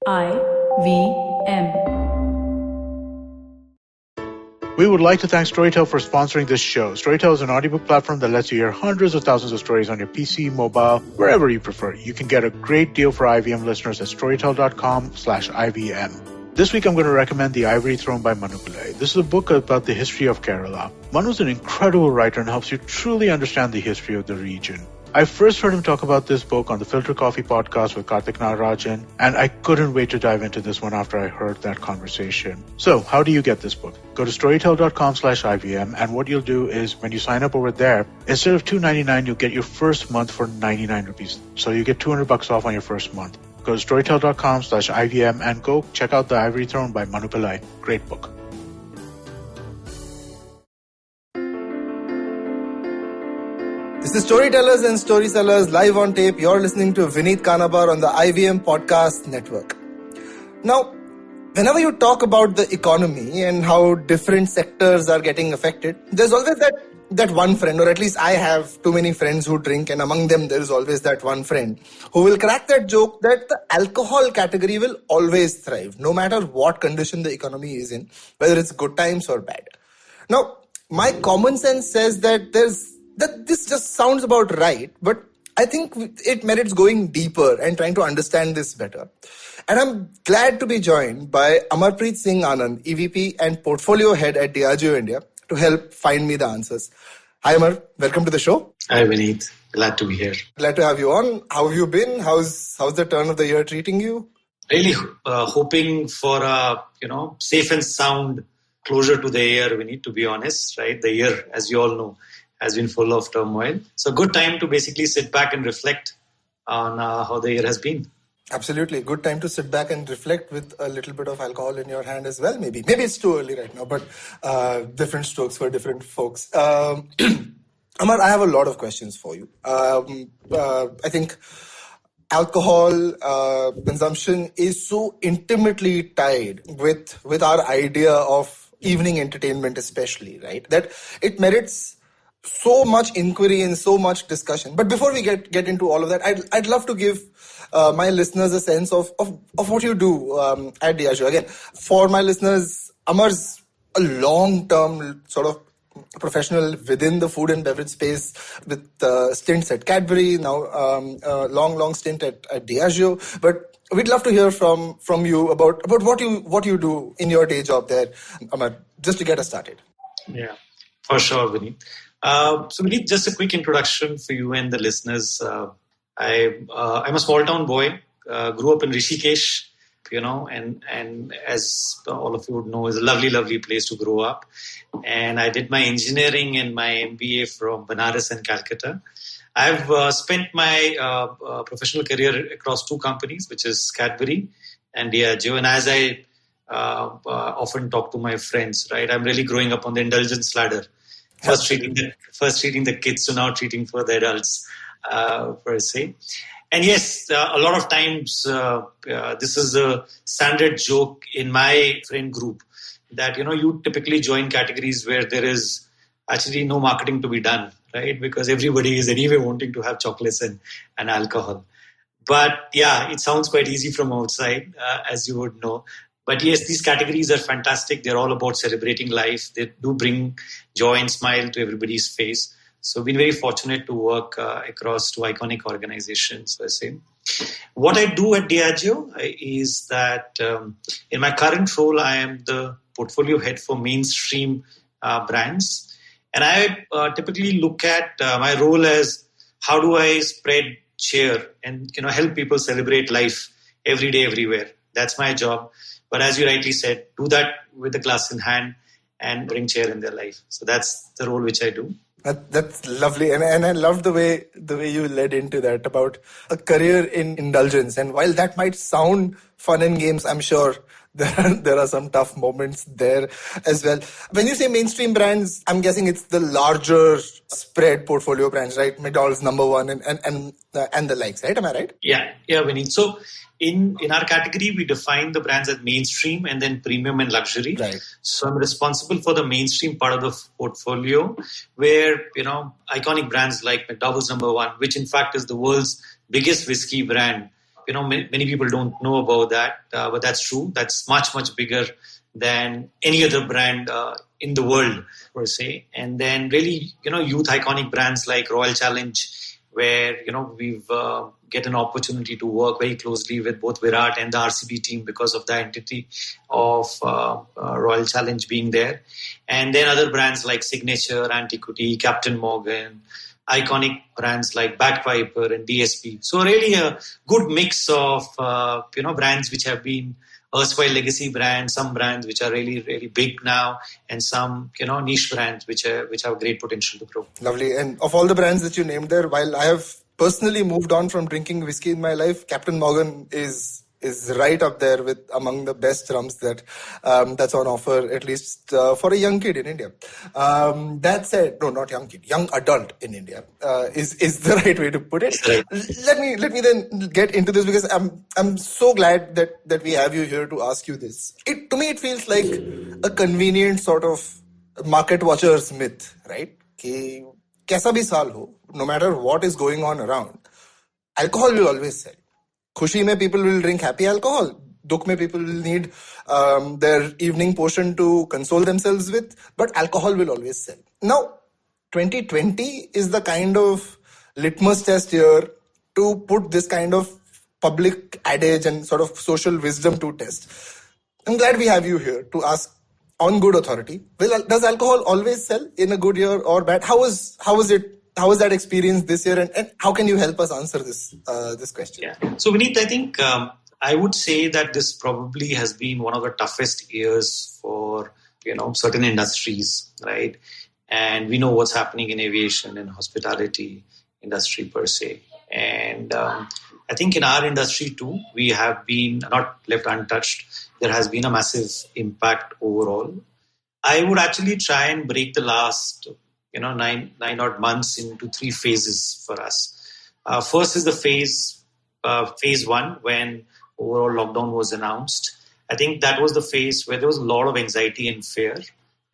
IVM. We would like to thank Storytel for sponsoring this show. Storytel is an audiobook platform that lets you hear hundreds of thousands of stories on your PC, mobile, wherever you prefer. You can get a great deal for IVM listeners at storytel.com/IVM. This week I'm going to recommend The Ivory Throne by Manu Pillai. This is a book about the history of Kerala. Manu is an incredible writer and helps you truly understand the history of the region. I first heard him talk about this book on the Filter Coffee podcast with Karthik Nagarajan, and I couldn't wait to dive into this one after I heard that conversation. So, how do you get this book? Go to storytel.com/IVM, and what you'll do is when you sign up over there, instead of $2.99, you'll get your first month for 99 rupees. So you get $200 off on your first month. Go to storytel.com/IVM and go check out The Ivory Throne by Manu Pillai. Great book. This is Storytellers and Storysellers live on tape. You're listening to Vineet Kanabar on the IVM Podcast Network. Now, whenever you talk about the economy and how different sectors are getting affected, there's always that one friend, or at least I have too many friends who drink, and among them there is always that one friend who will crack that joke that the alcohol category will always thrive, no matter what condition the economy is in, whether it's good times or bad. Now, my common sense says that this just sounds about right, but I think it merits going deeper and trying to understand this better. And I'm glad to be joined by Amarpreet Singh Anand, EVP and Portfolio Head at Diageo India, to help find me the answers. Hi Amar, welcome to the show. Hi Vineet, glad to be here. Glad to have you on. How have you been? How's the turn of the year treating you? Really hoping for a safe and sound closure to the year, Vineet, to be honest, right? The year, as you all know, has been full of turmoil. So good time to basically sit back and reflect on how the year has been. Absolutely. Good time to sit back and reflect with a little bit of alcohol in your hand as well, maybe. Maybe it's too early right now, but different strokes for different folks. Amar, I have a lot of questions for you. I think alcohol consumption is so intimately tied with our idea of evening entertainment especially, right? That it merits so much inquiry and so much discussion. But before we get into all of that, I'd love to give my listeners a sense of what you do at Diageo. Again, for my listeners, Amar's a long-term sort of professional within the food and beverage space with stints at Cadbury, now long stint at Diageo. But we'd love to hear from you about what you do in your day job there, Amar, just to get us started. Yeah, for sure, Vineet. So Vineet, just a quick introduction for you and the listeners. I'm a small town boy, grew up in Rishikesh, and as all of you would know, is a lovely, lovely place to grow up. And I did my engineering and my MBA from Banaras and Calcutta. I've spent my professional career across two companies, which is Cadbury and Diageo. And as I often talk to my friends, right, I'm really growing up on the indulgence ladder. First treating the kids to now treating for the adults, per se. And yes, a lot of times this is a standard joke in my friend group that, you typically join categories where there is actually no marketing to be done, right? Because everybody is anyway wanting to have chocolates and alcohol. But yeah, it sounds quite easy from outside, as you would know. But yes, these categories are fantastic. They're all about celebrating life. They do bring joy and smile to everybody's face. So we've been very fortunate to work across two iconic organizations, per se. What I do at Diageo is that in my current role, I am the portfolio head for mainstream brands. And I typically look at my role as how do I spread cheer and help people celebrate life every day, everywhere. That's my job. But as you rightly said, do that with a glass in hand and bring cheer in their life. So that's the role which I do. That's lovely. And I love the way you led into that about a career in indulgence. And while that might sound fun and games, I'm sure there are some tough moments there as well. When you say mainstream brands, I'm guessing it's the larger spread portfolio brands, right? McDonald's number one and the likes, right? Am I right? Yeah, Vineet. So in our category, we define the brands as mainstream and then premium and luxury. Right. So I'm responsible for the mainstream part of the portfolio where, iconic brands like McDowell's number one, which in fact is the world's biggest whiskey brand, many people don't know about that, but that's true. That's much, much bigger than any other brand in the world, per se. And then really, youth iconic brands like Royal Challenge, where, we've get an opportunity to work very closely with both Virat and the RCB team because of the entity of Royal Challenge being there. And then other brands like Signature, Antiquity, Captain Morgan, iconic brands like Bagpiper and DSP. So really a good mix of, brands which have been erstwhile legacy brands, some brands which are really, really big now, and some, niche brands which have great potential to grow. Lovely. And of all the brands that you named there, while I have personally moved on from drinking whiskey in my life, Captain Morgan is right up there with among the best rums that's on offer, at least for a young kid in India. That said, no, not young kid, young adult in India is the right way to put it. Right. Let me then get into this, because I'm so glad that we have you here to ask you this. To me, it feels like a convenient sort of market watcher's myth, right? कि कैसा भी साल हो, no matter what is going on around, alcohol will always sell. Khushi mein people will drink happy alcohol. Dukh mein people will need their evening portion to console themselves with. But alcohol will always sell. Now, 2020 is the kind of litmus test year to put this kind of public adage and sort of social wisdom to test. I'm glad we have you here to ask on good authority. Does alcohol always sell in a good year or bad? How was that experience this year, and how can you help us answer this question? Yeah. So Vineet, I think I would say that this probably has been one of the toughest years for certain industries, right? And we know what's happening in aviation and hospitality industry per se. And I think in our industry too, we have been not left untouched. There has been a massive impact overall. I would actually try and break the last nine odd months into three phases for us. First is the phase one, when overall lockdown was announced. I think that was the phase where there was a lot of anxiety and fear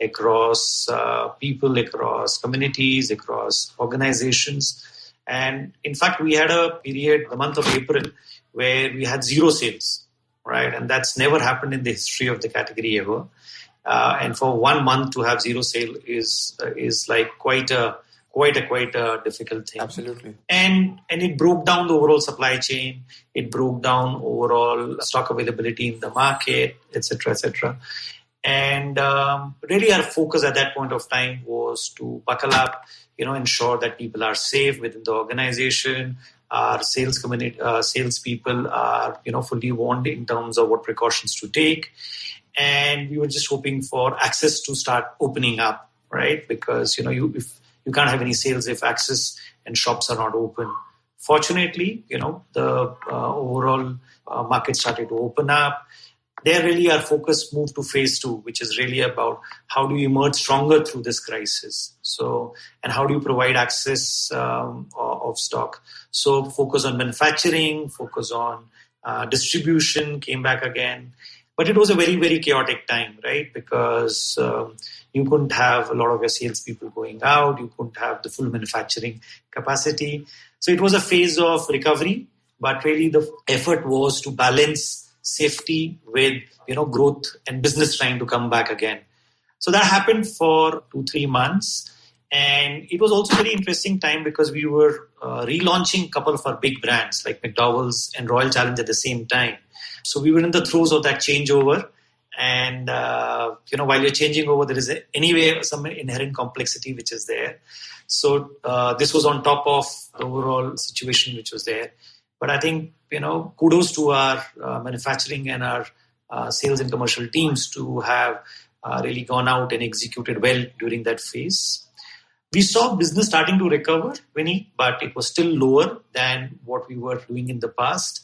across people, across communities, across organizations. And in fact, we had a period, the month of April, where we had zero sales, right? And that's never happened in the history of the category ever. And for 1 month to have zero sale is like quite a difficult thing. Absolutely. And it broke down the overall supply chain. It broke down overall stock availability in the market, etc., etc. And really our focus at that point of time was to buckle up, ensure that people are safe within the organization. Our sales community, salespeople are, fully warned in terms of what precautions to take. And we were just hoping for access to start opening up, right? Because, if you can't have any sales if access and shops are not open. Fortunately, the overall market started to open up. There really our focus moved to phase two, which is really about how do you emerge stronger through this crisis. So, and how do you provide access of stock? So focus on manufacturing, focus on distribution came back again. But it was a very, very chaotic time, right? Because you couldn't have a lot of your salespeople going out. You couldn't have the full manufacturing capacity. So it was a phase of recovery, but really the effort was to balance safety with, growth and business trying to come back again. So that happened for 2-3 months. And it was also a very interesting time because we were relaunching a couple of our big brands like McDowell's and Royal Challenge at the same time. So we were in the throes of that changeover. And, while you're changing over, there is anyway some inherent complexity which is there. So this was on top of the overall situation which was there. But I think, kudos to our manufacturing and our sales and commercial teams to have really gone out and executed well during that phase. We saw business starting to recover, Vinny, but it was still lower than what we were doing in the past.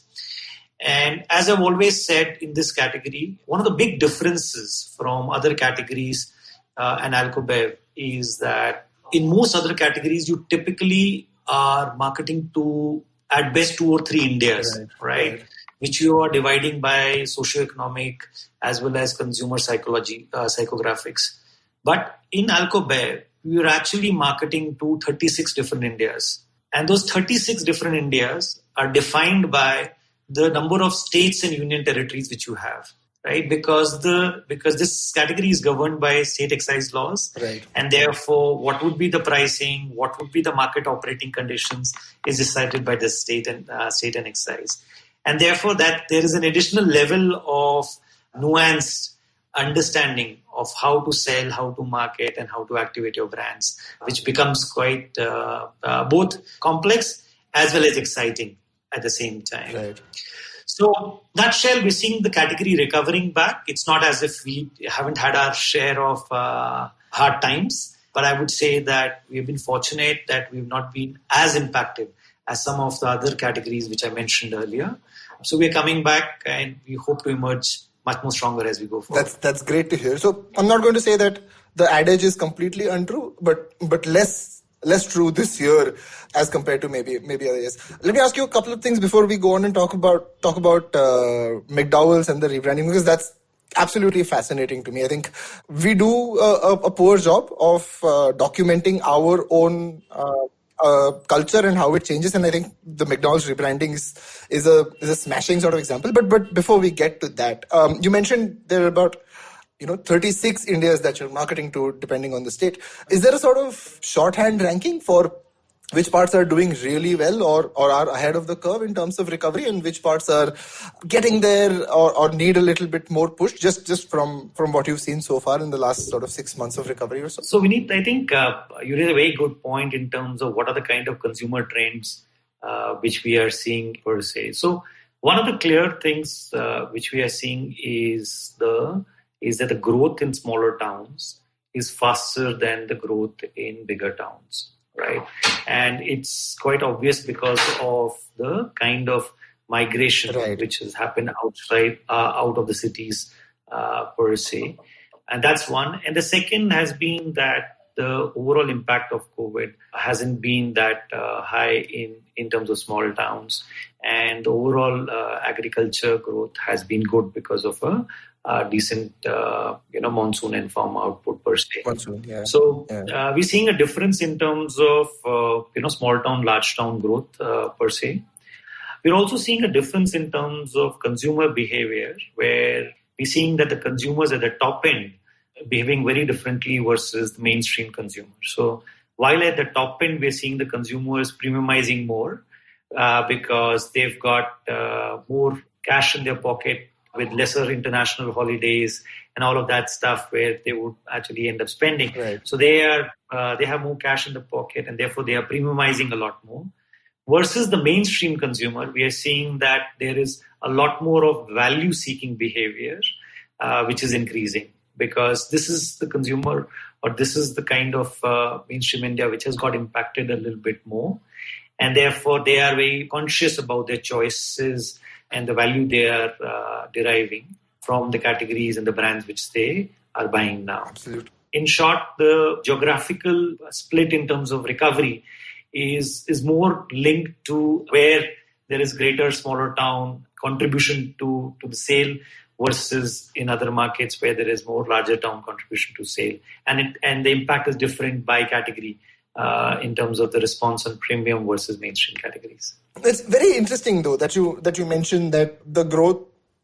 And as I've always said in this category, one of the big differences from other categories and Alcobev is that in most other categories, you typically are marketing to at best 2 or 3 Indias, right? Which you are dividing by socioeconomic as well as consumer psychology, psychographics. But in Alcobev, we are actually marketing to 36 different Indias. And those 36 different Indias are defined by the number of states and union territories which you have, right? Because this category is governed by state excise laws, right, and therefore what would be the pricing, what would be the market operating conditions is decided by the state and excise, and therefore that there is an additional level of nuanced understanding of how to sell, how to market, and how to activate your brands, which becomes quite both complex as well as exciting at the same time. Right. So, nutshell, we're seeing the category recovering back. It's not as if we haven't had our share of hard times, but I would say that we've been fortunate that we've not been as impacted as some of the other categories which I mentioned earlier. So we're coming back, and we hope to emerge much more stronger as we go forward. That's great to hear. So I'm not going to say that the adage is completely untrue, but less true this year as compared to maybe other years. Let me ask you a couple of things before we go on and talk about McDowell's and the rebranding, because that's absolutely fascinating to me. I think we do a poor job of documenting our own culture and how it changes, and I think the McDonald's rebranding is a smashing sort of example. But before we get to that, you mentioned there are about 36 Indias that you're marketing to, depending on the state. Is there a sort of shorthand ranking for which parts are doing really well or are ahead of the curve in terms of recovery, and which parts are getting there or need a little bit more push, just from what you've seen so far in the last sort of 6 months of recovery or so? So, Vineet, I think you raised a very good point in terms of what are the kind of consumer trends which we are seeing per se. So, one of the clear things which we are seeing is that the growth in smaller towns is faster than the growth in bigger towns, right? And it's quite obvious because of the kind of migration which has happened out of the cities per se. And that's one. And the second has been that the overall impact of COVID hasn't been that high in terms of small towns. And the overall agriculture growth has been good because of a decent, monsoon and farm output per se. Monsoon, yeah. So we're seeing a difference in terms of, small town, large town growth per se. We're also seeing a difference in terms of consumer behavior, where we're seeing that the consumers at the top end behaving very differently versus the mainstream consumer. So while at the top end, we're seeing the consumers premiumizing more because they've got more cash in their pocket, with lesser international holidays and all of that stuff, where they would actually end up spending. Right. So they have more cash in the pocket, and therefore they are premiumizing a lot more. Versus the mainstream consumer, we are seeing that there is a lot more of value-seeking behavior, which is increasing, because this is the consumer, or this is the kind of mainstream India which has got impacted a little bit more, and therefore they are very conscious about their choices and the value they are deriving from the categories and the brands which they are buying now. Absolutely. In short, the geographical split in terms of recovery is more linked to where there is greater smaller town contribution to the sale versus in other markets where there is more larger town contribution to sale. And the impact is different by category in terms of the response on premium versus mainstream categories. It's very interesting, though, that you mentioned that the growth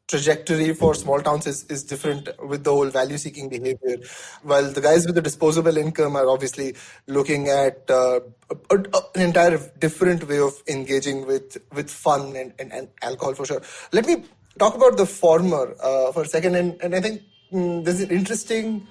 trajectory for small towns is different with the whole value-seeking behavior, while the guys with the disposable income are obviously looking at an entire different way of engaging with fun and alcohol, for sure. Let me talk about the former for a second, and I think there's an interesting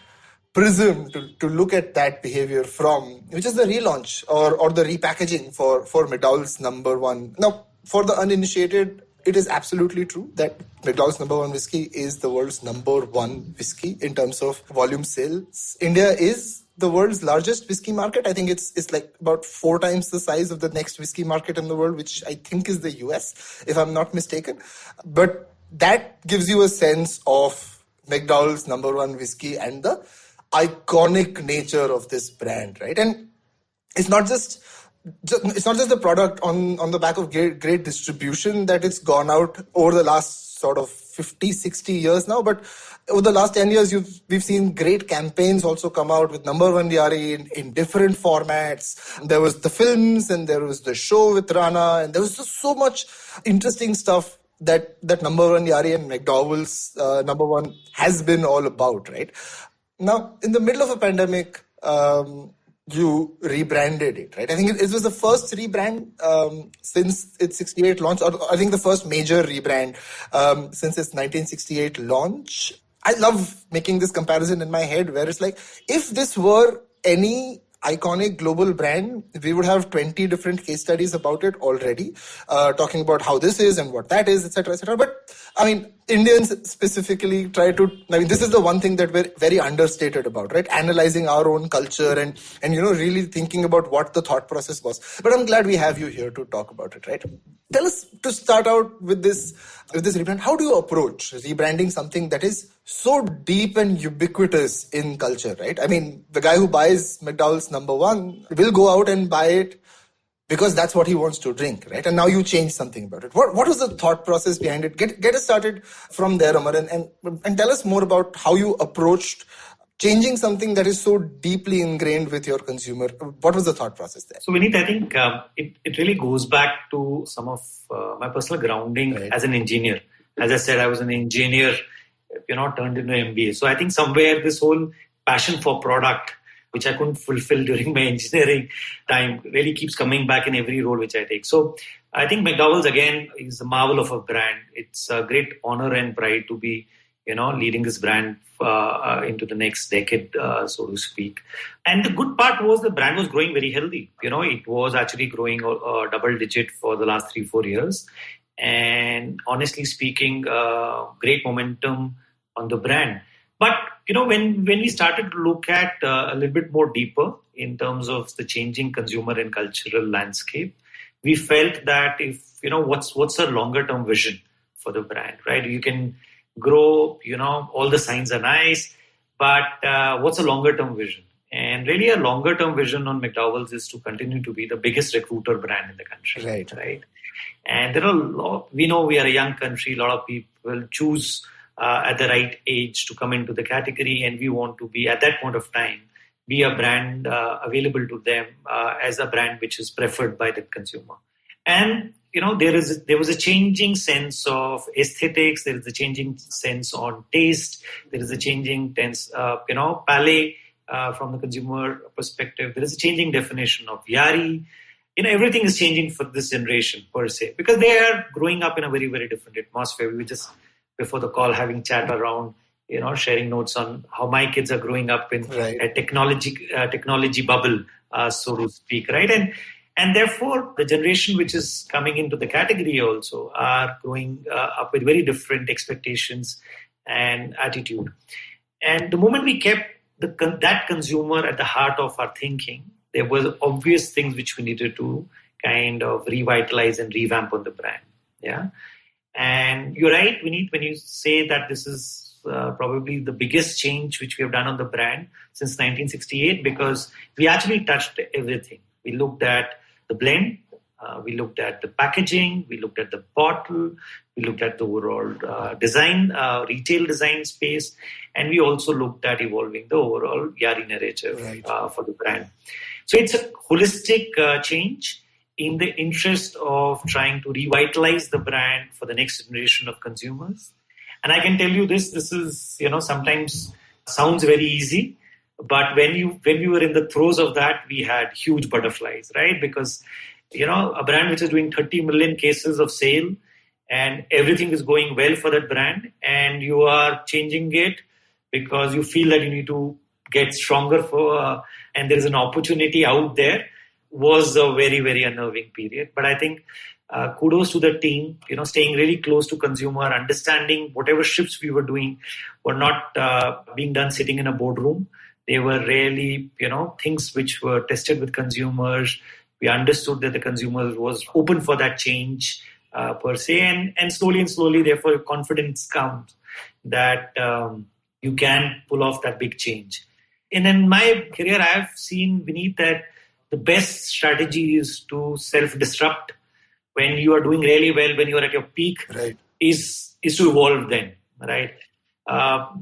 prism to look at that behavior from, which is the relaunch or the repackaging for McDowell's number one. Now, for the uninitiated, it is absolutely true that McDowell's number one whiskey is the world's number one whiskey in terms of volume sales. India is the world's largest whiskey market. I think it's like about 4 times the size of the next whiskey market in the world, which I think is the US, if I'm not mistaken. But that gives you a sense of McDowell's number one whiskey and the iconic nature of this brand, right? And it's not just the product on the back of great distribution that it's gone out over the last sort of 50, 60 years now, but over the last 10 years, we've seen great campaigns also come out with number one Yari in different formats. There was the films and there was the show with Rana, and there was just so much interesting stuff that number one Yari and McDowell's number one has been all about, right? Now, in the middle of a pandemic, you rebranded it, right? I think it was the first rebrand since its 68 launch, or I think the first major rebrand since its 1968 launch. I love making this comparison in my head where it's like, if this were any iconic global brand, we would have 20 different case studies about it already, talking about how this is and what that is, etc., etc. But I mean, Indians specifically this is the one thing that we're very understated about, right? Analyzing our own culture and really thinking about what the thought process was. But I'm glad we have you here to talk about it, right? Tell us, to start out with this rebrand, how do you approach rebranding something that is so deep and ubiquitous in culture, right? I mean, the guy who buys McDowell's number one will go out and buy it because that's what he wants to drink, right? And now you change something about it. What was the thought process behind it? Get us started from there, Amar, and tell us more about how you approached changing something that is so deeply ingrained with your consumer. What was the thought process there? So, Vineet, I think it really goes back to some of my personal grounding as an engineer. As I said, I was an engineer, turned into an MBA. So I think somewhere this whole passion for product, which I couldn't fulfill during my engineering time, really keeps coming back in every role which I take. So I think McDowell's, again, is a marvel of a brand. It's a great honor and pride to be, leading this brand into the next decade, so to speak. And the good part was the brand was growing very healthy. It was actually growing double digit for the last 3-4 years. And honestly speaking, great momentum on the brand. But, when we started to look at a little bit more deeper in terms of the changing consumer and cultural landscape, we felt that what's a longer term vision for the brand, right? You can grow, all the signs are nice, but what's a longer term vision? And really a longer term vision on McDowell's is to continue to be the biggest recruiter brand in the country. Right. And there are we know we are a young country, a lot of people choose at the right age to come into the category, and we want to be, at that point of time, be a brand available to them as a brand which is preferred by the consumer. And there was a changing sense of aesthetics. There is a changing sense on taste. There is a changing palate from the consumer perspective. There is a changing definition of Yari. Everything is changing for this generation per se, because they are growing up in a very, very different atmosphere. We were just before the call having chat around, sharing notes on how my kids are growing up in a technology bubble, so to speak, right? And therefore, the generation which is coming into the category also are growing up with very different expectations and attitude. And the moment we kept that consumer at the heart of our thinking, there were obvious things which we needed to kind of revitalize and revamp on the brand. Yeah. And you're right, Vineet, when you say that this is probably the biggest change which we have done on the brand since 1968, because we actually touched everything. We looked at the blend, we looked at the packaging, we looked at the bottle, we looked at the overall design, retail design space, and we also looked at evolving the overall Yari narrative for the brand. So it's a holistic change in the interest of trying to revitalize the brand for the next generation of consumers. And I can tell you this is, sometimes sounds very easy, but when we were in the throes of that, we had huge butterflies, right? Because, a brand which is doing 30 million cases of sale and everything is going well for that brand, and you are changing it because you feel that you need to get stronger and there is an opportunity out there, was a very, very unnerving period. But I think kudos to the team, staying really close to consumer, understanding whatever shifts we were doing were not being done sitting in a boardroom. They were really, things which were tested with consumers. We understood that the consumer was open for that change per se. And slowly, therefore, confidence comes that you can pull off that big change. And in my career, I have seen, Vineet, that the best strategy is to self-disrupt when you are doing really well, when you are at your peak, is to evolve then, right?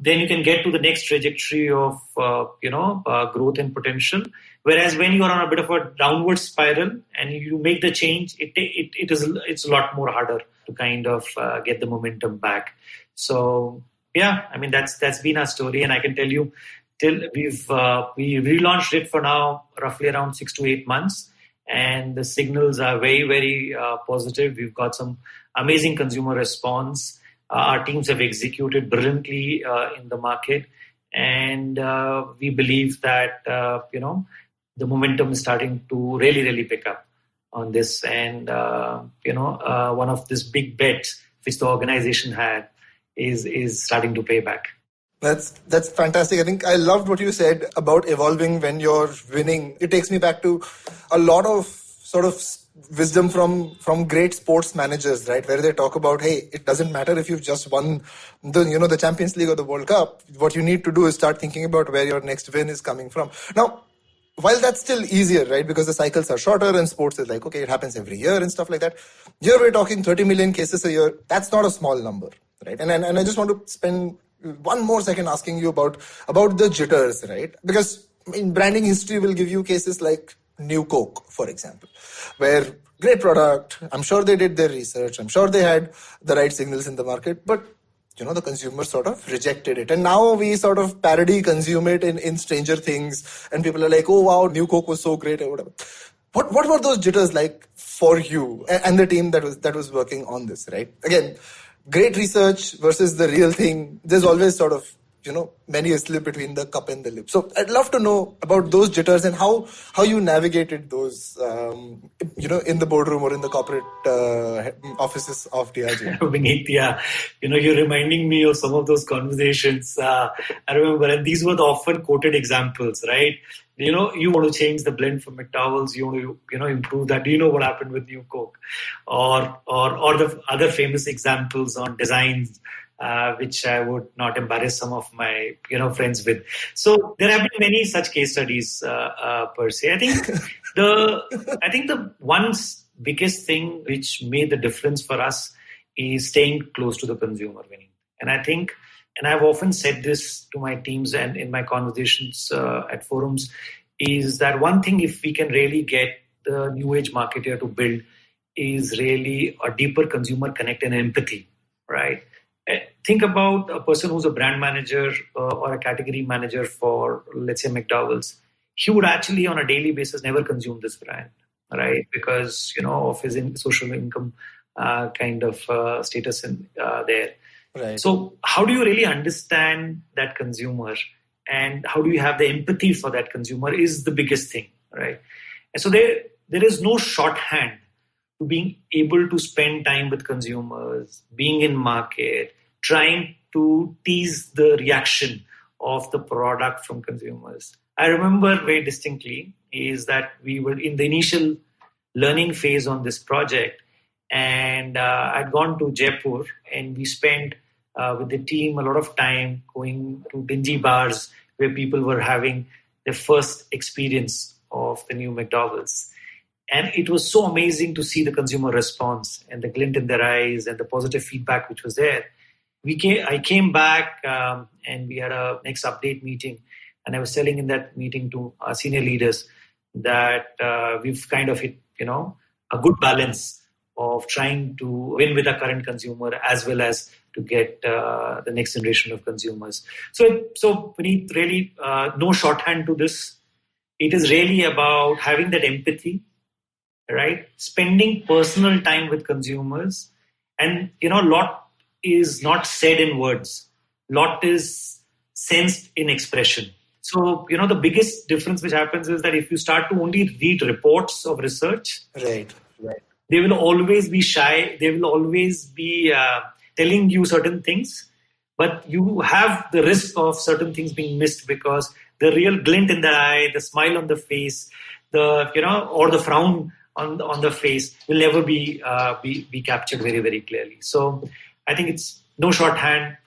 Then you can get to the next trajectory of, growth and potential. Whereas when you are on a bit of a downward spiral and you make the change, it's a lot more harder to kind of get the momentum back. So yeah, I mean that's been our story, and I can tell you, till we relaunched it for now roughly around 6 to 8 months, and the signals are very, very positive. We've got some amazing consumer response. Our teams have executed brilliantly in the market, and we believe that the momentum is starting to really, really pick up on this. And one of this big bets which the organization had is starting to pay back. That's fantastic. I think I loved what you said about evolving when you're winning. It takes me back to a lot of sort of wisdom from great sports managers, right? Where they talk about, hey, it doesn't matter if you've just won the Champions League or the World Cup. What you need to do is start thinking about where your next win is coming from. Now, while that's still easier, right? Because the cycles are shorter and sports is like, okay, it happens every year and stuff like that. Here we're talking 30 million cases a year. That's not a small number, right? And I just want to spend one more second asking you about the jitters, right? Because in branding history will give you cases like New Coke, for example, where great product, I'm sure they did their research, I'm sure they had the right signals in the market, but the consumer sort of rejected it. And now we sort of parody consume it in Stranger Things, and people are like, oh wow, New Coke was so great or whatever. What were those jitters like for you and the team that was working on this, right? Again, great research versus the real thing. There's always sort of, many a slip between the cup and the lip. So I'd love to know about those jitters and how you navigated those, in the boardroom or in the corporate offices of Diageo. Vineet, yeah, you're reminding me of some of those conversations. I remember, and these were the often quoted examples, right? You want to change the blend for McDowell's, you want to, improve that. Do you know what happened with New Coke? Or the other famous examples on designs, which I would not embarrass some of my, friends with. So there have been many such case studies, per se. I think the one biggest thing which made the difference for us is staying close to the consumer, Vinny. And I think, and I've often said this to my teams and in my conversations at forums, is that one thing if we can really get the new age marketer to build is really a deeper consumer connect and empathy, right? Think about a person who's a brand manager or a category manager for, let's say, McDowell's. He would actually on a daily basis never consume this brand, right? Because, of his social income kind of status there. Right. So how do you really understand that consumer and how do you have the empathy for that consumer is the biggest thing, right? And so there is no shorthand to being able to spend time with consumers, being in market, trying to tease the reaction of the product from consumers. I remember very distinctly is that we were in the initial learning phase on this project, and I'd gone to Jaipur and we spent with the team a lot of time going to dingy bars where people were having their first experience of the new McDowell's. And it was so amazing to see the consumer response and the glint in their eyes and the positive feedback which was there. I came back and we had a next update meeting, and I was telling in that meeting to our senior leaders that we've kind of hit, a good balance of trying to win with our current consumer as well as to get the next generation of consumers. So we need really no shorthand to this. It is really about having that empathy, right? Spending personal time with consumers, and a lot is not said in words. Lot is sensed in expression. So, the biggest difference which happens is that if you start to only read reports of research, right, they will always be shy. They will always be telling you certain things, but you have the risk of certain things being missed because the real glint in the eye, the smile on the face, or the frown on the face will never be captured very, very clearly. So I think it's no shorthand,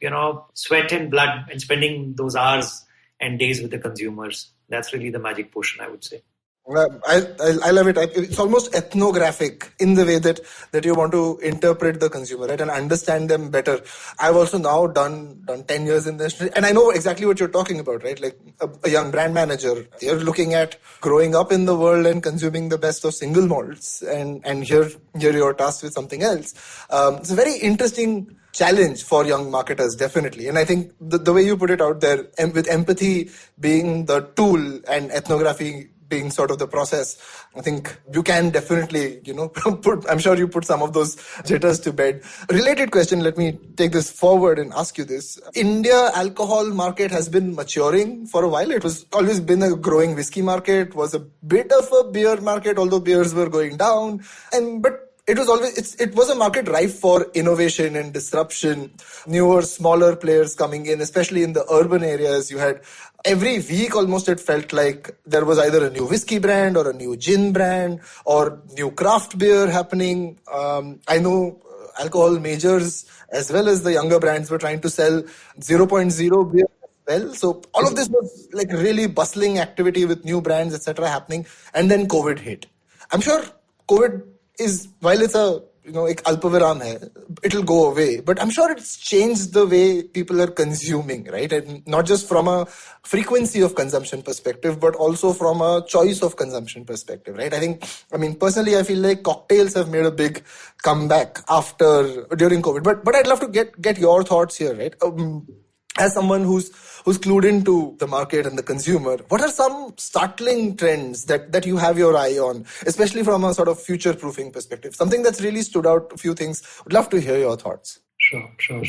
sweat and blood and spending those hours and days with the consumers. That's really the magic potion, I would say. I love it. It's almost ethnographic in the way that you want to interpret the consumer, right, and understand them better. I've also now done 10 years in this, and I know exactly what you're talking about, right? Like a young brand manager, you're looking at growing up in the world and consuming the best of single malts, and here you're tasked with something else. It's a very interesting challenge for young marketers, definitely. And I think the way you put it out there, with empathy being the tool and ethnography being sort of the process, I think you can definitely, I'm sure you put some of those jitters to bed. Related question, let me take this forward and ask you this. India alcohol market has been maturing for a while. It was always been a growing whiskey market, was a bit of a beer market, although beers were going down. But it was a market rife for innovation and disruption. Newer, smaller players coming in, especially in the urban areas. You had every week almost, it felt like there was either a new whiskey brand or a new gin brand or new craft beer happening. I know alcohol majors as well as the younger brands were trying to sell 0.0 beer as well. So all of this was like really bustling activity with new brands, etc. happening. And then COVID hit. I'm sure COVID is, while it's a ek alpaviram hai, it'll go away, but I'm sure it's changed the way people are consuming, right? And not just from a frequency of consumption perspective, but also from a choice of consumption perspective, right? Personally, I feel like cocktails have made a big comeback during COVID, but I'd love to get your thoughts here, right? As someone who's clued into the market and the consumer, what are some startling trends that you have your eye on, especially from a sort of future-proofing perspective? Something that's really stood out, a few things. Would love to hear your thoughts. Sure. So,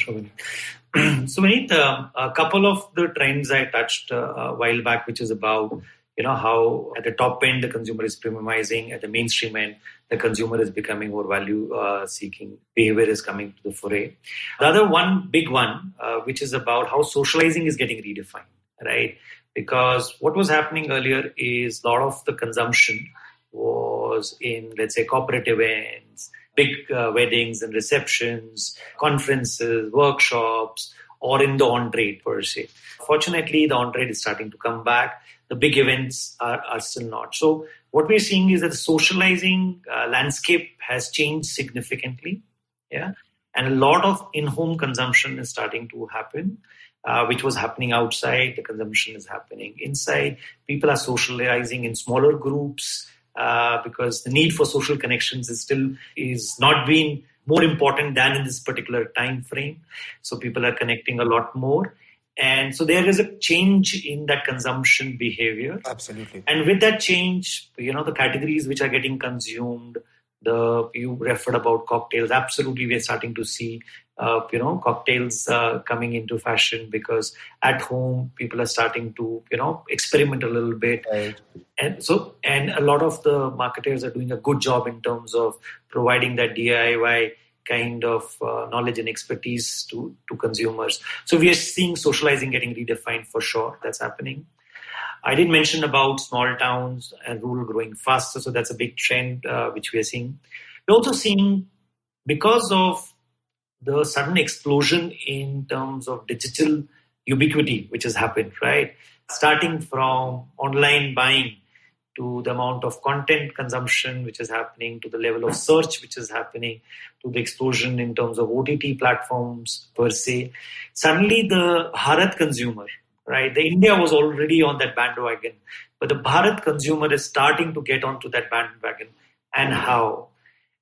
Vineet, a couple of the trends I touched a while back, which is about how at the top end the consumer is premiumizing, at the mainstream end the consumer is becoming more value-seeking. Behavior is coming to the foray. The other one, big one, which is about how socializing is getting redefined, right? Because what was happening earlier is a lot of the consumption was in, let's say, corporate events, big weddings and receptions, conferences, workshops, or in the on-trade per se. Fortunately, the on-trade is starting to come back. The big events are still not. So what we're seeing is that the socializing landscape has changed significantly. Yeah. And a lot of in-home consumption is starting to happen, which was happening outside. The consumption is happening inside. People are socializing in smaller groups because the need for social connections is not being more important than in this particular time frame. So people are connecting a lot more. And so there is a change in that consumption behavior. Absolutely. And with that change, the categories which are getting consumed, you referred about cocktails. Absolutely, we are starting to see, cocktails coming into fashion because at home people are starting to, experiment a little bit. Right. And a lot of the marketers are doing a good job in terms of providing that DIY kind of knowledge and expertise to consumers. So we are seeing socializing getting redefined for sure. That's happening. I did mention about small towns and rural growing faster. So that's a big trend which we are seeing. We're also seeing, because of the sudden explosion in terms of digital ubiquity which has happened, right? Starting from online buying to the amount of content consumption which is happening, to the level of search which is happening, to the explosion in terms of OTT platforms per se. Suddenly the Bharat consumer, right? The India was already on that bandwagon, but the Bharat consumer is starting to get onto that bandwagon. And how?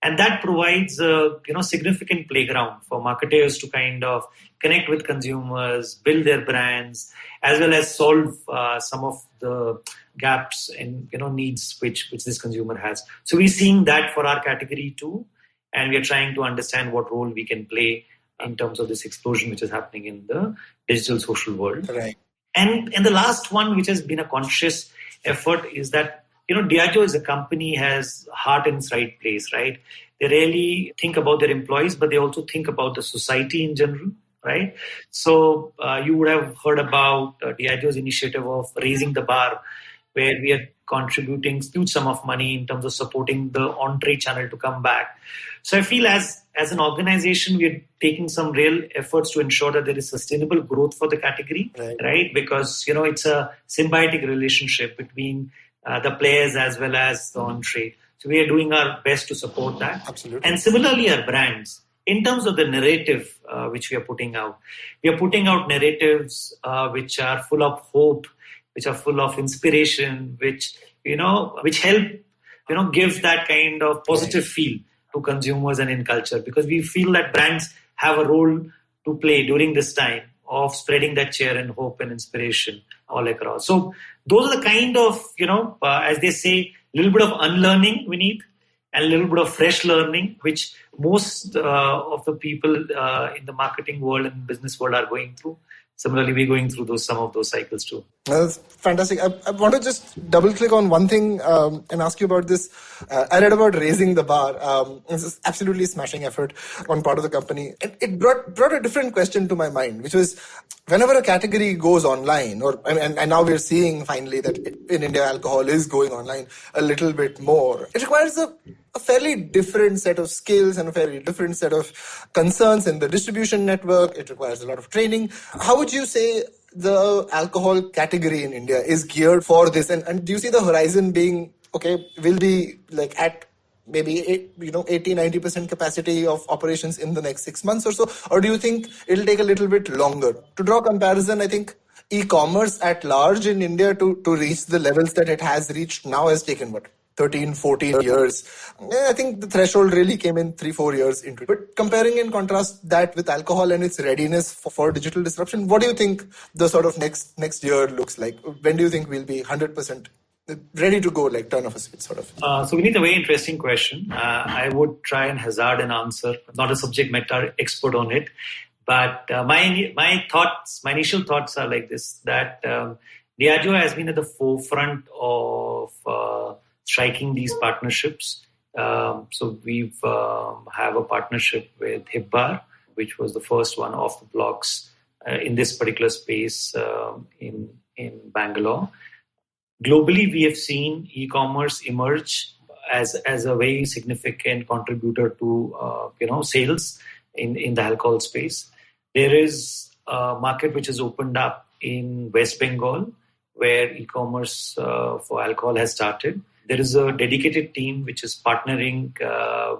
And that provides a significant playground for marketers to kind of connect with consumers, build their brands, as well as solve some of the gaps and needs which this consumer has. So we're seeing that for our category too, and we are trying to understand what role we can play in terms of this explosion which is happening in the digital social world. Right. And the last one, which has been a conscious effort, is that Diageo as a company has heart in its right place, right? They really think about their employees, but they also think about the society in general, right? So you would have heard about Diageo's initiative of raising the bar, where we are contributing huge sum of money in terms of supporting the on-trade channel to come back. So I feel as an organization, we are taking some real efforts to ensure that there is sustainable growth for the category, right? Because, it's a symbiotic relationship between the players as well as the on-trade. So we are doing our best to support that. Absolutely. And similarly, our brands, in terms of the narrative which we are putting out narratives which are full of hope, which are full of inspiration, which help, give that kind of positive feel to consumers and in culture, because we feel that brands have a role to play during this time of spreading that cheer and hope and inspiration all across. So those are the kind of, as they say, a little bit of unlearning we need and a little bit of fresh learning, which most of the people in the marketing world and business world are going through. Similarly, we're going through some of those cycles too. That's fantastic. I want to just double click on one thing and ask you about this. I read about raising the bar. This is absolutely smashing effort on part of the company. It brought a different question to my mind, which was whenever a category goes online, and now we're seeing finally that in India alcohol is going online a little bit more. It requires a fairly different set of skills and a fairly different set of concerns in the distribution network. It requires a lot of training. How would you say the alcohol category in India is geared for this? And do you see the horizon being, will be like at maybe 80-90% capacity of operations in the next 6 months or so? Or do you think it'll take a little bit longer? To draw comparison, I think e-commerce at large in India to reach the levels that it has reached now has taken 13, 14 years. I think the threshold really came in 3-4 years into it. But comparing and contrast that with alcohol and its readiness for digital disruption, what do you think the sort of next year looks like? When do you think we'll be 100% ready to go, like turn of a switch sort of? So we need a very interesting question. I would try and hazard an answer. I'm not a subject matter expert on it. But my initial thoughts are like this, that Diageo has been at the forefront of striking these partnerships. So we've have a partnership with HipBar, which was the first one off the blocks in this particular space in Bangalore. Globally, we have seen e-commerce emerge as a very significant contributor to sales in the alcohol space. There is a market which has opened up in West Bengal, where e-commerce for alcohol has started. There is a dedicated team which is partnering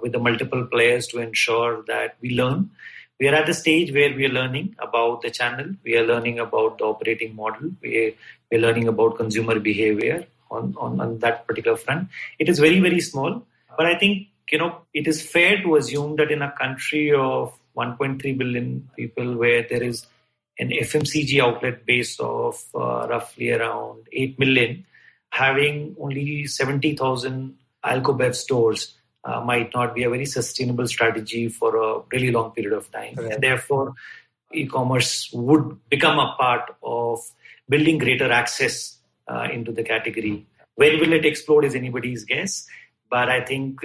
with the multiple players to ensure that we learn. We are at the stage where we are learning about the channel. We are learning about the operating model. We are learning about consumer behavior on that particular front. It is very, very small. But I think, it is fair to assume that in a country of 1.3 billion people, where there is an FMCG outlet base of roughly around 8 million, having only 70,000 Alcobev stores might not be a very sustainable strategy for a really long period of time. Right. And therefore, e-commerce would become a part of building greater access into the category. When will it explode is anybody's guess. But I think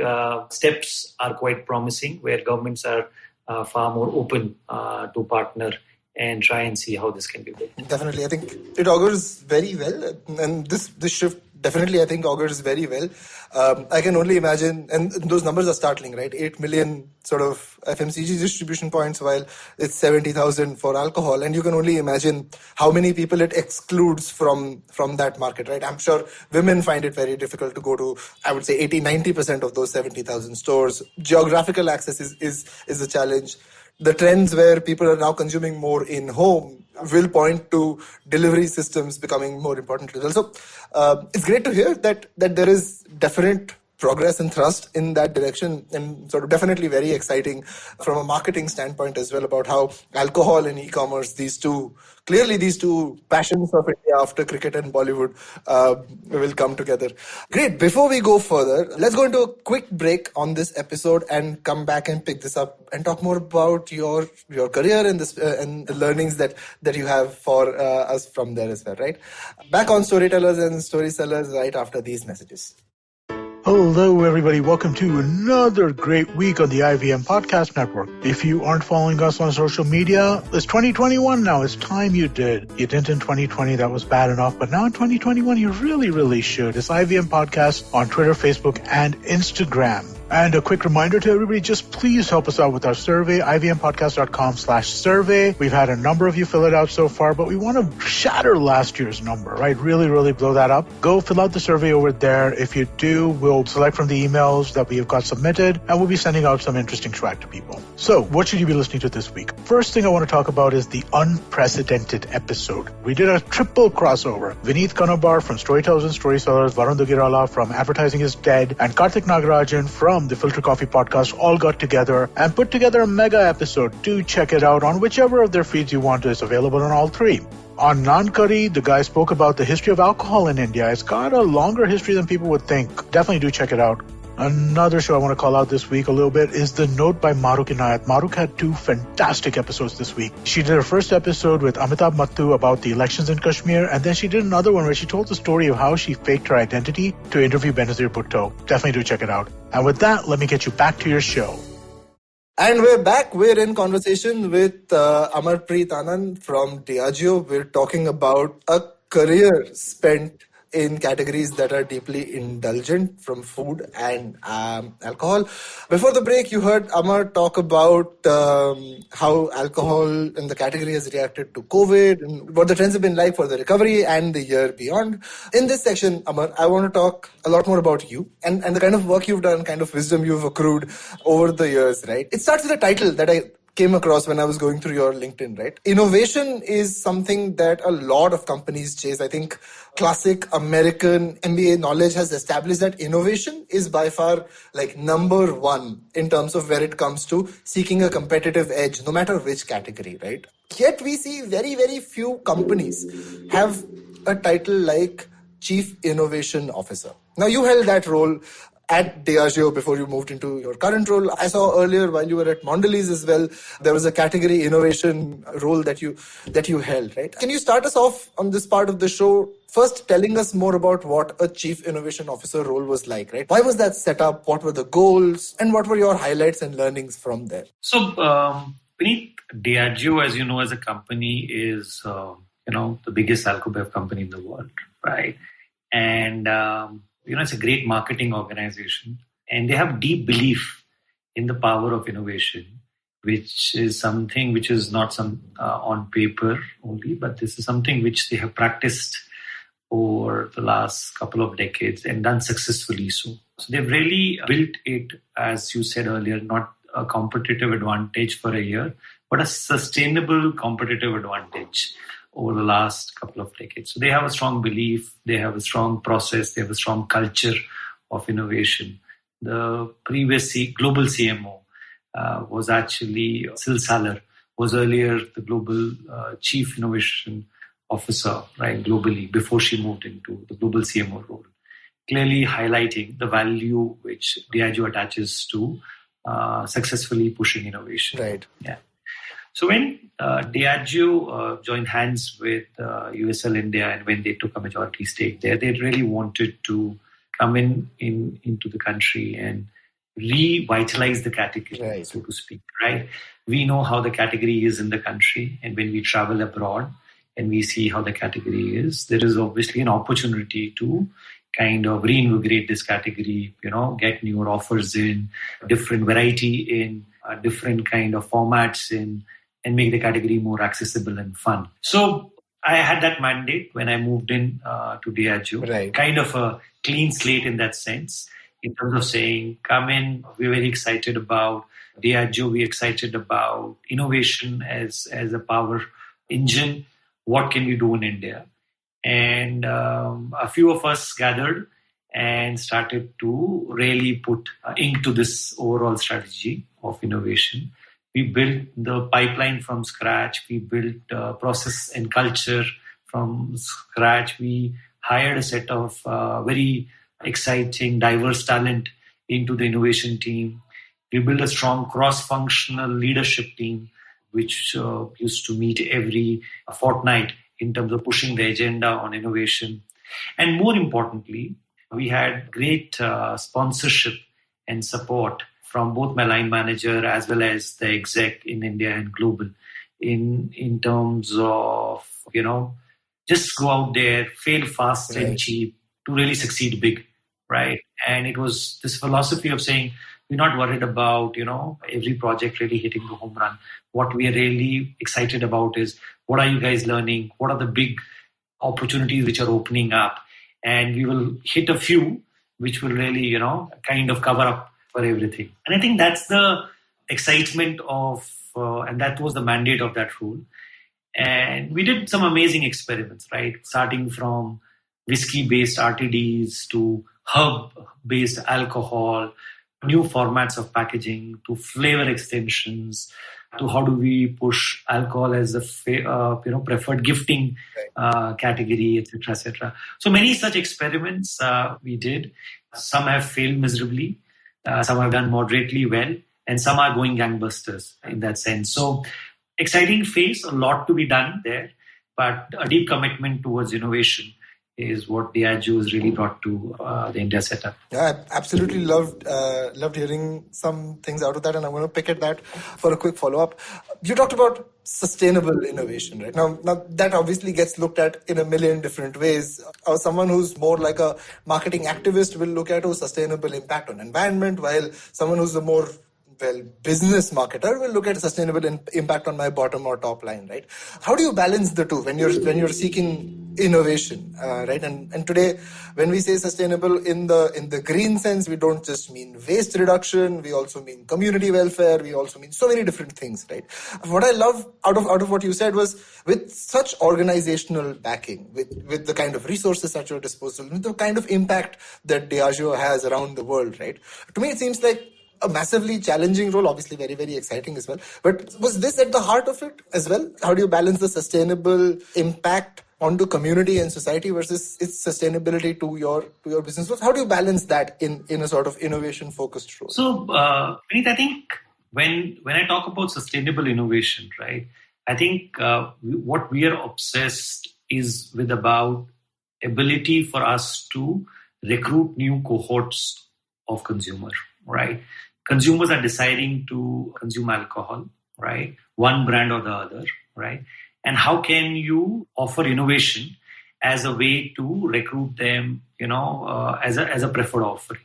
steps are quite promising, where governments are far more open to partner and try and see how this can be built. Definitely. I think it augurs very well. And this shift definitely, I think, augurs very well. I can only imagine, and those numbers are startling, right? 8 million sort of FMCG distribution points, while it's 70,000 for alcohol. And you can only imagine how many people it excludes from that market, right? I'm sure women find it very difficult to go to, I would say, 80-90% of those 70,000 stores. Geographical access is a challenge. The trends where people are now consuming more in home will point to delivery systems becoming more important as well. So it's great to hear that there is definite progress and thrust in that direction, and sort of definitely very exciting from a marketing standpoint as well, about how alcohol and e-commerce, these two passions of India after cricket and Bollywood will come together. Great. Before we go further, let's go into a quick break on this episode and come back and pick this up and talk more about your career and the learnings that you have for us from there as well, right? Back on Storytellers and Story Sellers right after these messages. Hello, everybody. Welcome to another great week on the IVM Podcast Network. If you aren't following us on social media, it's 2021 now. It's time you did. You didn't in 2020. That was bad enough. But now in 2021, you really, really should. It's IVM Podcast on Twitter, Facebook, and Instagram. And a quick reminder to everybody, just please help us out with our survey, ivmpodcast.com/survey. We've had a number of you fill it out so far, but we want to shatter last year's number, right? Really, really blow that up. Go fill out the survey over there. If you do, we'll select from the emails that we have got submitted, and we'll be sending out some interesting swag to people. So what should you be listening to this week? First thing I want to talk about is the unprecedented episode. We did a triple crossover. Vineet Kanabar from Storytellers and Storysellers, Varun Dugirala from Advertising is Dead, and Karthik Nagarajan from the Filter Coffee podcast all got together and put together a mega episode. Do check it out on whichever of their feeds you want. It's available on all three. On Naan Curry, the guy spoke about the history of alcohol in India. It's got a longer history than people would think. Definitely do check it out. Another show I want to call out this week a little bit is The Note by Maruk Inayat. Maruk had 2 fantastic episodes this week. She did her first episode with Amitabh Mattu about the elections in Kashmir, and then she did another one where she told the story of how she faked her identity to interview Benazir Bhutto. Definitely do check it out. And with that, let me get you back to your show. And we're back. We're in conversation with Amarpreet Anand from Diageo. We're talking about a career spent in categories that are deeply indulgent, from food and alcohol. Before the break, you heard Amar talk about how alcohol in the category has reacted to COVID and what the trends have been like for the recovery and the year beyond. In this section, Amar, I want to talk a lot more about you and the kind of work you've done, kind of wisdom you've accrued over the years, right? It starts with a title that I came across when I was going through your LinkedIn, right? Innovation is something that a lot of companies chase. I think classic American MBA knowledge has established that innovation is by far like number one in terms of where it comes to seeking a competitive edge, no matter which category, right? Yet we see very, very few companies have a title like Chief Innovation Officer. Now, you held that role at Diageo before you moved into your current role. I saw earlier while you were at Mondelez as well, there was a category innovation role that you held, right? Can you start us off on this part of the show, first telling us more about what a Chief Innovation Officer role was like, right? Why was that set up? What were the goals? And what were your highlights and learnings from there? So, Vineet, Diageo, as you know, as a company is, the biggest alcohol company in the world, right? And, it's a great marketing organization, and they have deep belief in the power of innovation, which is something which is not on paper only, but this is something which they have practiced over the last couple of decades and done successfully so. So they've really built it, as you said earlier, not a competitive advantage for a year, but a sustainable competitive advantage over the last couple of decades. So they have a strong belief, they have a strong process, they have a strong culture of innovation. The previous global CMO was actually Sil Saller, was earlier the global chief innovation officer, right, globally, before she moved into the global CMO role, clearly highlighting the value which Diageo attaches to successfully pushing innovation. Right. Yeah. So when Diageo joined hands with USL India, and when they took a majority stake there, they really wanted to come into the country and revitalize the category, right, so to speak, right? We know how the category is in the country, and when we travel abroad and we see how the category is, there is obviously an opportunity to kind of reinvigorate this category, get newer offers in, different variety in, different kind of formats in, and make the category more accessible and fun. So I had that mandate when I moved in to Diageo, right, kind of a clean slate in that sense, in terms of saying, come in, we're very excited about Diageo, we're excited about innovation as a power engine. What can we do in India? And a few of us gathered and started to really put ink to this overall strategy of innovation. We built the pipeline from scratch. We built process and culture from scratch. We hired a set of very exciting, diverse talent into the innovation team. We built a strong cross-functional leadership team, which used to meet every fortnight in terms of pushing the agenda on innovation. And more importantly, we had great sponsorship and support from both my line manager as well as the exec in India and global in terms of, just go out there, fail fast and cheap to really succeed big, right? And it was this philosophy of saying, We're not worried about, every project really hitting the home run. What we are really excited about is, what are you guys learning? What are the big opportunities which are opening up? And we will hit a few which will really, kind of cover up for everything. And I think that's the excitement of, and that was the mandate of that role. And we did some amazing experiments, right? Starting from whiskey-based RTDs to herb-based alcohol, new formats of packaging, to flavor extensions, to how do we push alcohol as a preferred gifting category, etc., etc. So many such experiments we did. Some have failed miserably, some have done moderately well, and some are going gangbusters in that sense. So exciting phase, a lot to be done there, but a deep commitment towards innovation is what Diageo has really brought to the India setup. Yeah, I absolutely loved hearing some things out of that, and I'm going to pick at that for a quick follow-up. You talked about sustainable innovation, right? Now that obviously gets looked at in a million different ways. Someone who's more like a marketing activist will look at sustainable impact on environment, while someone who's a more business marketer will look at sustainable impact on my bottom or top line, right? How do you balance the two when you're seeking innovation, right? And today, when we say sustainable in the green sense, we don't just mean waste reduction. We also mean community welfare. We also mean so many different things, right? What I love out of what you said was, with such organizational backing, with the kind of resources at your disposal, with the kind of impact that Diageo has around the world, right? To me, it seems like a massively challenging role, obviously very, very exciting as well. But was this at the heart of it as well? How do you balance the sustainable impact onto community and society versus its sustainability to your business? How do you balance that in a sort of innovation focused role? So, Vineet, I think when I talk about sustainable innovation, right, I think what we are obsessed is with about ability for us to recruit new cohorts of consumer, right? Consumers are deciding to consume alcohol, right? One brand or the other, right? And how can you offer innovation as a way to recruit them, as a preferred offering?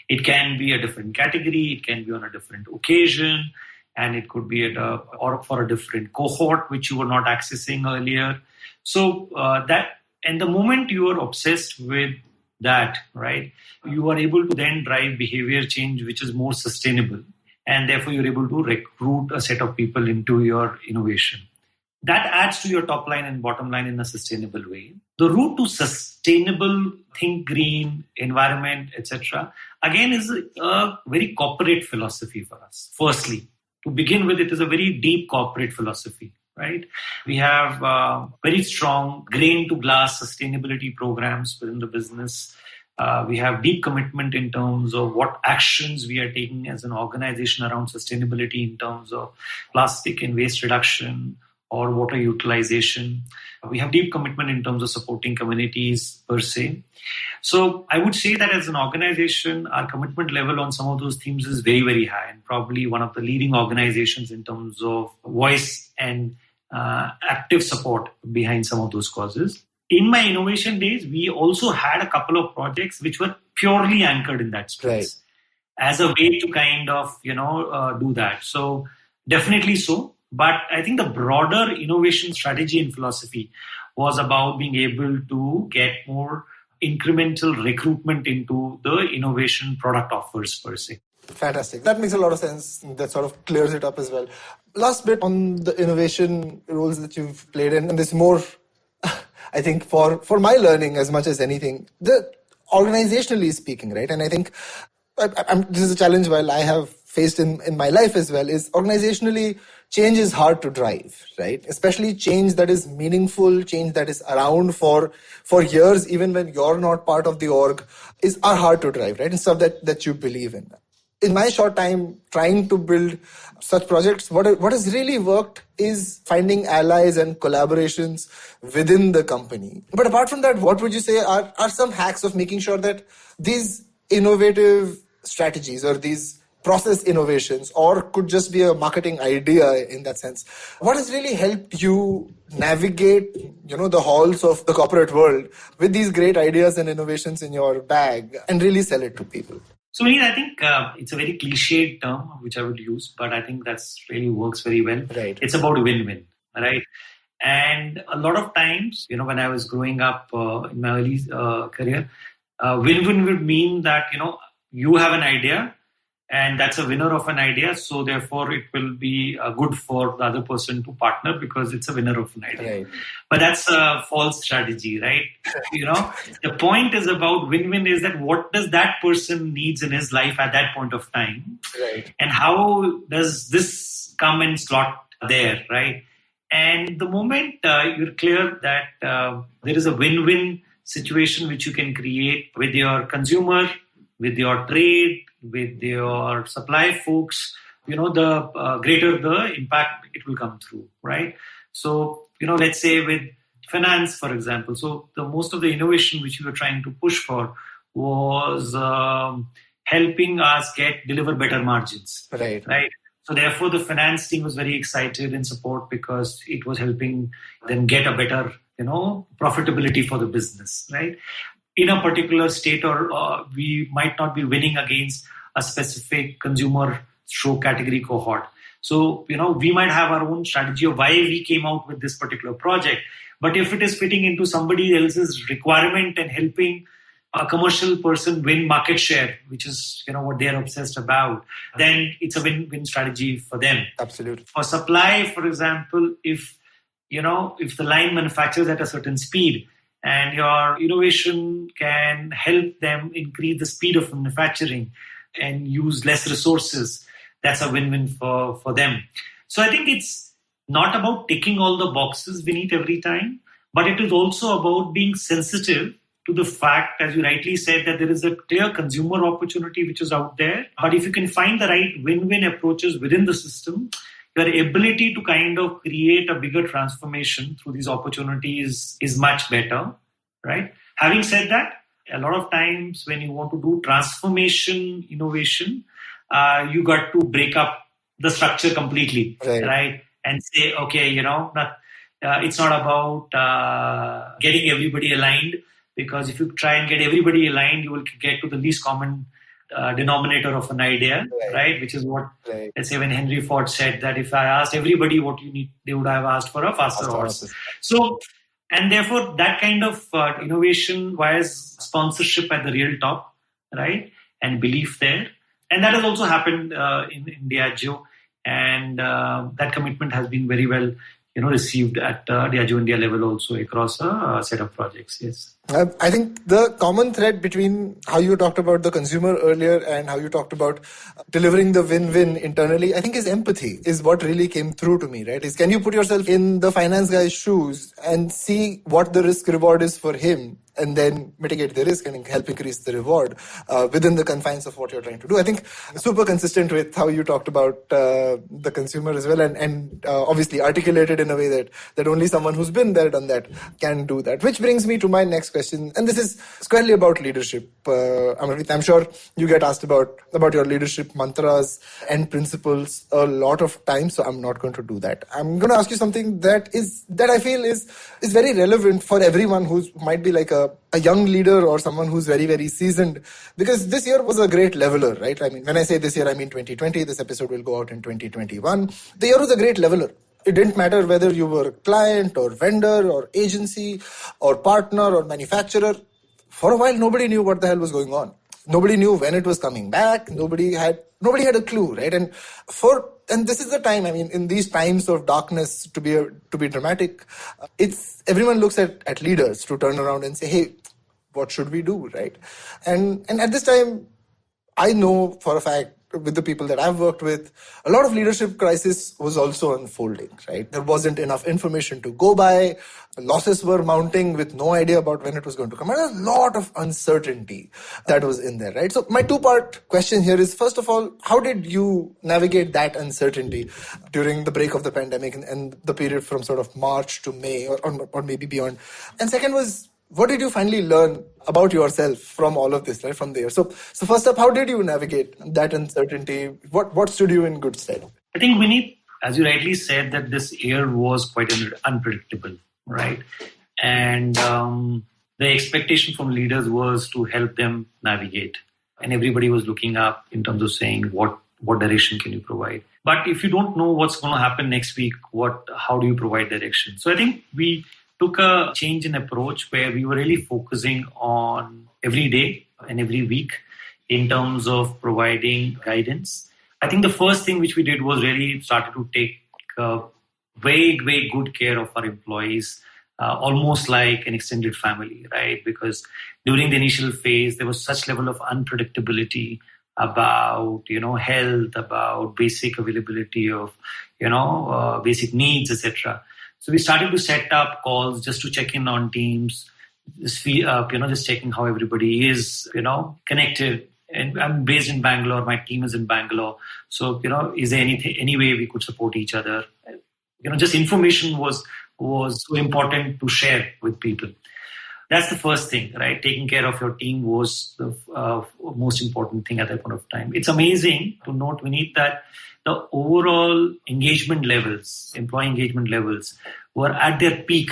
It can be a different category, it can be on a different occasion, and it could be or for a different cohort which you were not accessing earlier. So and the moment you are obsessed with that, right, you are able to then drive behavior change which is more sustainable, and therefore you're able to recruit a set of people into your innovation. That adds to your top line and bottom line in a sustainable way. The route to sustainable, think green, environment, etc., again is a very corporate philosophy for us. Firstly, to begin with, it is a very deep corporate philosophy, right? We have very strong grain to glass sustainability programs within the business. We have deep commitment in terms of what actions we are taking as an organization around sustainability in terms of plastic and waste reduction or water utilization. We have deep commitment in terms of supporting communities per se. So I would say that as an organization, our commitment level on some of those themes is very, very high, and probably one of the leading organizations in terms of voice and active support behind some of those causes. In my innovation days, we also had a couple of projects which were purely anchored in that space, right, as a way to kind of, do that. So definitely so. But I think the broader innovation strategy and philosophy was about being able to get more incremental recruitment into the innovation product offers per se. Fantastic. That makes a lot of sense. That sort of clears it up as well. Last bit on the innovation roles that you've played in, and this more, I think, for my learning as much as anything, organizationally speaking, right? And I think this is a challenge while I have faced in my life as well, is organizationally, change is hard to drive, right? Especially change that is meaningful, change that is around for years, even when you're not part of the org, are hard to drive, right? And stuff that you believe in. In my short time trying to build such projects, what has really worked is finding allies and collaborations within the company. But apart from that, what would you say are some hacks of making sure that these innovative strategies or these process innovations, or could just be a marketing idea in that sense, what has really helped you navigate, the halls of the corporate world with these great ideas and innovations in your bag and really sell it to people? So, Vineet, I think it's a very cliched term which I would use, but I think that's really works very well. Right. It's about win-win, right? And a lot of times, when I was growing up in my early career, win-win would mean that, you have an idea and that's a winner of an idea. So therefore, it will be good for the other person to partner because it's a winner of an idea. Right. But that's a false strategy, right? The point is about win-win is that what does that person needs in his life at that point of time? Right. And how does this come and slot there, right? And the moment you're clear that there is a win-win situation which you can create with your consumer, with your trade, with your supply folks, the greater the impact it will come through, right? So, let's say with finance, for example. So the most of the innovation which we were trying to push for was helping us deliver better margins. Right. So therefore, the finance team was very excited in support because it was helping them get a better, profitability for the business, right? In a particular state, or we might not be winning against a specific consumer category cohort. So, we might have our own strategy of why we came out with this particular project. But if it is fitting into somebody else's requirement and helping a commercial person win market share, which is, what they're obsessed about, then it's a win-win strategy for them. Absolutely. For supply, for example, if the line manufactures at a certain speed, and your innovation can help them increase the speed of manufacturing and use less resources, that's a win-win for them. So I think it's not about ticking all the boxes, Vineet, every time, but it is also about being sensitive to the fact, as you rightly said, that there is a clear consumer opportunity which is out there. But if you can find the right win-win approaches within the system, your ability to kind of create a bigger transformation through these opportunities is much better, right? Having said that, a lot of times when you want to do transformation innovation, you got to break up the structure completely, right? And say, okay, it's not about getting everybody aligned, because if you try and get everybody aligned, you will get to the least common denominator of an idea, right? Which is what, let's say, when Henry Ford said that if I asked everybody what you need, they would have asked for a faster horse. So, and therefore, that kind of innovation requires sponsorship at the real top, right? And belief there. And that has also happened in Diageo. And that commitment has been very well received at Diageo India level also across a set of projects, yes. I think the common thread between how you talked about the consumer earlier and how you talked about delivering the win-win internally, I think is empathy, is what really came through to me, right? Is can you put yourself in the finance guy's shoes and see what the risk reward is for him, and then mitigate the risk and help increase the reward within the confines of what you're trying to do. I think super consistent with how you talked about the consumer as well, and obviously articulated in a way that only someone who's been there, done that, can do that. Which brings me to my next question, and this is squarely about leadership. Amarpreet, I'm sure you get asked about your leadership mantras and principles a lot of times, so I'm not going to do that. I'm going to ask you something that I feel is very relevant for everyone who might be like a young leader or someone who's very, very seasoned, because this year was a great leveler, right? I mean, when I say this year, I mean 2020. This episode will go out in 2021. The year was a great leveler. It didn't matter whether you were client or vendor or agency or partner or manufacturer. For a while, nobody knew what the hell was going on. Nobody knew when it was coming back. Nobody had a clue, right? And this is the time. I mean, in these times of darkness, to be dramatic, everyone looks at leaders to turn around and say, "Hey, what should we do?" Right? And at this time, I know for a fact, with the people that I've worked with, a lot of leadership crisis was also unfolding, right? There wasn't enough information to go by. Losses were mounting with no idea about when it was going to come. And a lot of uncertainty that was in there, right? So my two-part question here is, first of all, how did you navigate that uncertainty during the break of the pandemic and the period from sort of March to May or maybe beyond? And second was, what did you finally learn about yourself from all of this, right, from there? So first up, how did you navigate that uncertainty? What stood you in good stead? I think, Vineet, as you rightly said, that this year was quite unpredictable, right? And the expectation from leaders was to help them navigate. and everybody was looking up in terms of saying what direction can you provide. But if you don't know what's going to happen next week, how do you provide direction? So I think we took a change in approach where we were really focusing on every day and every week in terms of providing guidance. I think the first thing which we did was really started to take very, very good care of our employees, almost like an extended family, right? Because during the initial phase, there was such level of unpredictability about, health, about basic availability of, basic needs, etc. So we started to set up calls just to check in on teams, just checking how everybody is, connected. And I'm based in Bangalore. My team is in Bangalore. So, is there any way we could support each other? Just information was so important to share with people. That's the first thing, right? Taking care of your team was the most important thing at that point of time. It's amazing to note, Vineet, that the overall engagement levels, employee engagement levels, were at their peak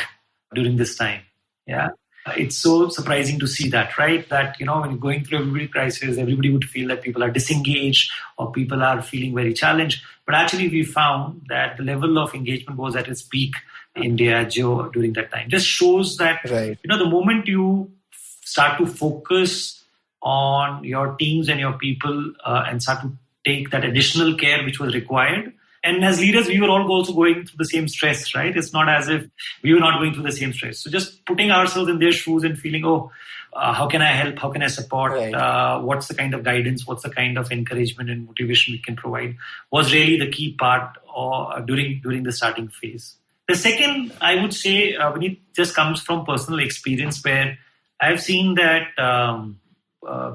during this time. Yeah. It's so surprising to see that, right? That, when you're going through every crisis, everybody would feel that people are disengaged or people are feeling very challenged. But actually, we found that the level of engagement was at its peak in Diageo during that time. Just shows that, right. The moment you start to focus on your teams and your people and start to take that additional care which was required. And as leaders, we were all also going through the same stress, right? It's not as if we were not going through the same stress. So just putting ourselves in their shoes and feeling, how can I help? How can I support? Right. What's the kind of guidance? What's the kind of encouragement and motivation we can provide was really the key part during the starting phase. The second, I would say, Vineet, just comes from personal experience where I've seen that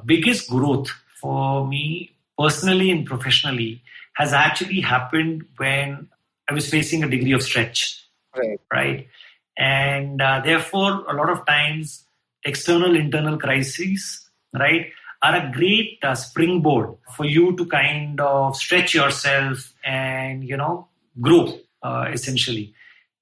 biggest growth for me personally and professionally has actually happened when I was facing a degree of stretch, right? And therefore, a lot of times, external, internal crises, right, are a great springboard for you to kind of stretch yourself and, grow, essentially.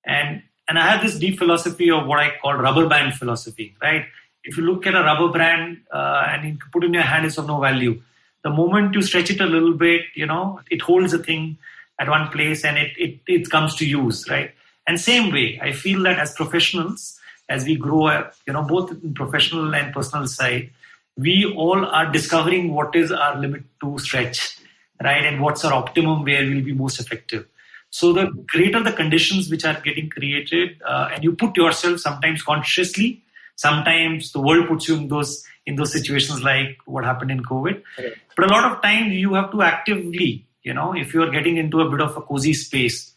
And I have this deep philosophy of what I call rubber band philosophy, right? If you look at a rubber band and you put it in your hand, it's of no value. The moment you stretch it a little bit, it holds a thing at one place and it comes to use, right? And same way, I feel that as professionals, as we grow, both in professional and personal side, we all are discovering what is our limit to stretch, right? And what's our optimum where we'll be most effective. So the greater the conditions which are getting created, and you put yourself sometimes consciously, sometimes the world puts you in those situations like what happened in COVID. Right. But a lot of times you have to actively, if you're getting into a bit of a cozy space,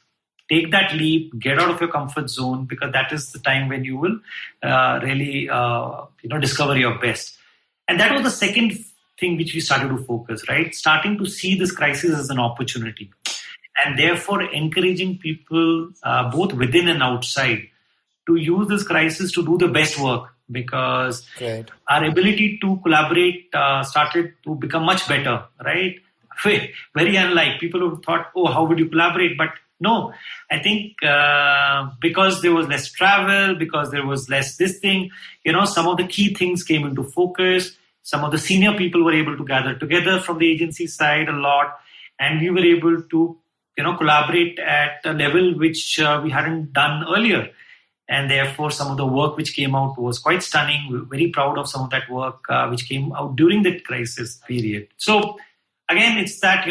take that leap, get out of your comfort zone, because that is the time when you will really, discover your best. And that was the second thing which we started to focus, right? Starting to see this crisis as an opportunity. And therefore encouraging people, both within and outside, to use this crisis to do the best work, because our ability to collaborate started to become much better, right? Very unlike people who thought, how would you collaborate? But no, I think because there was less travel, because there was less this thing, some of the key things came into focus. Some of the senior people were able to gather together from the agency side a lot, and we were able to, collaborate at a level which we hadn't done earlier. And therefore, some of the work which came out was quite stunning. We're very proud of some of that work which came out during the crisis period. So again, it's that,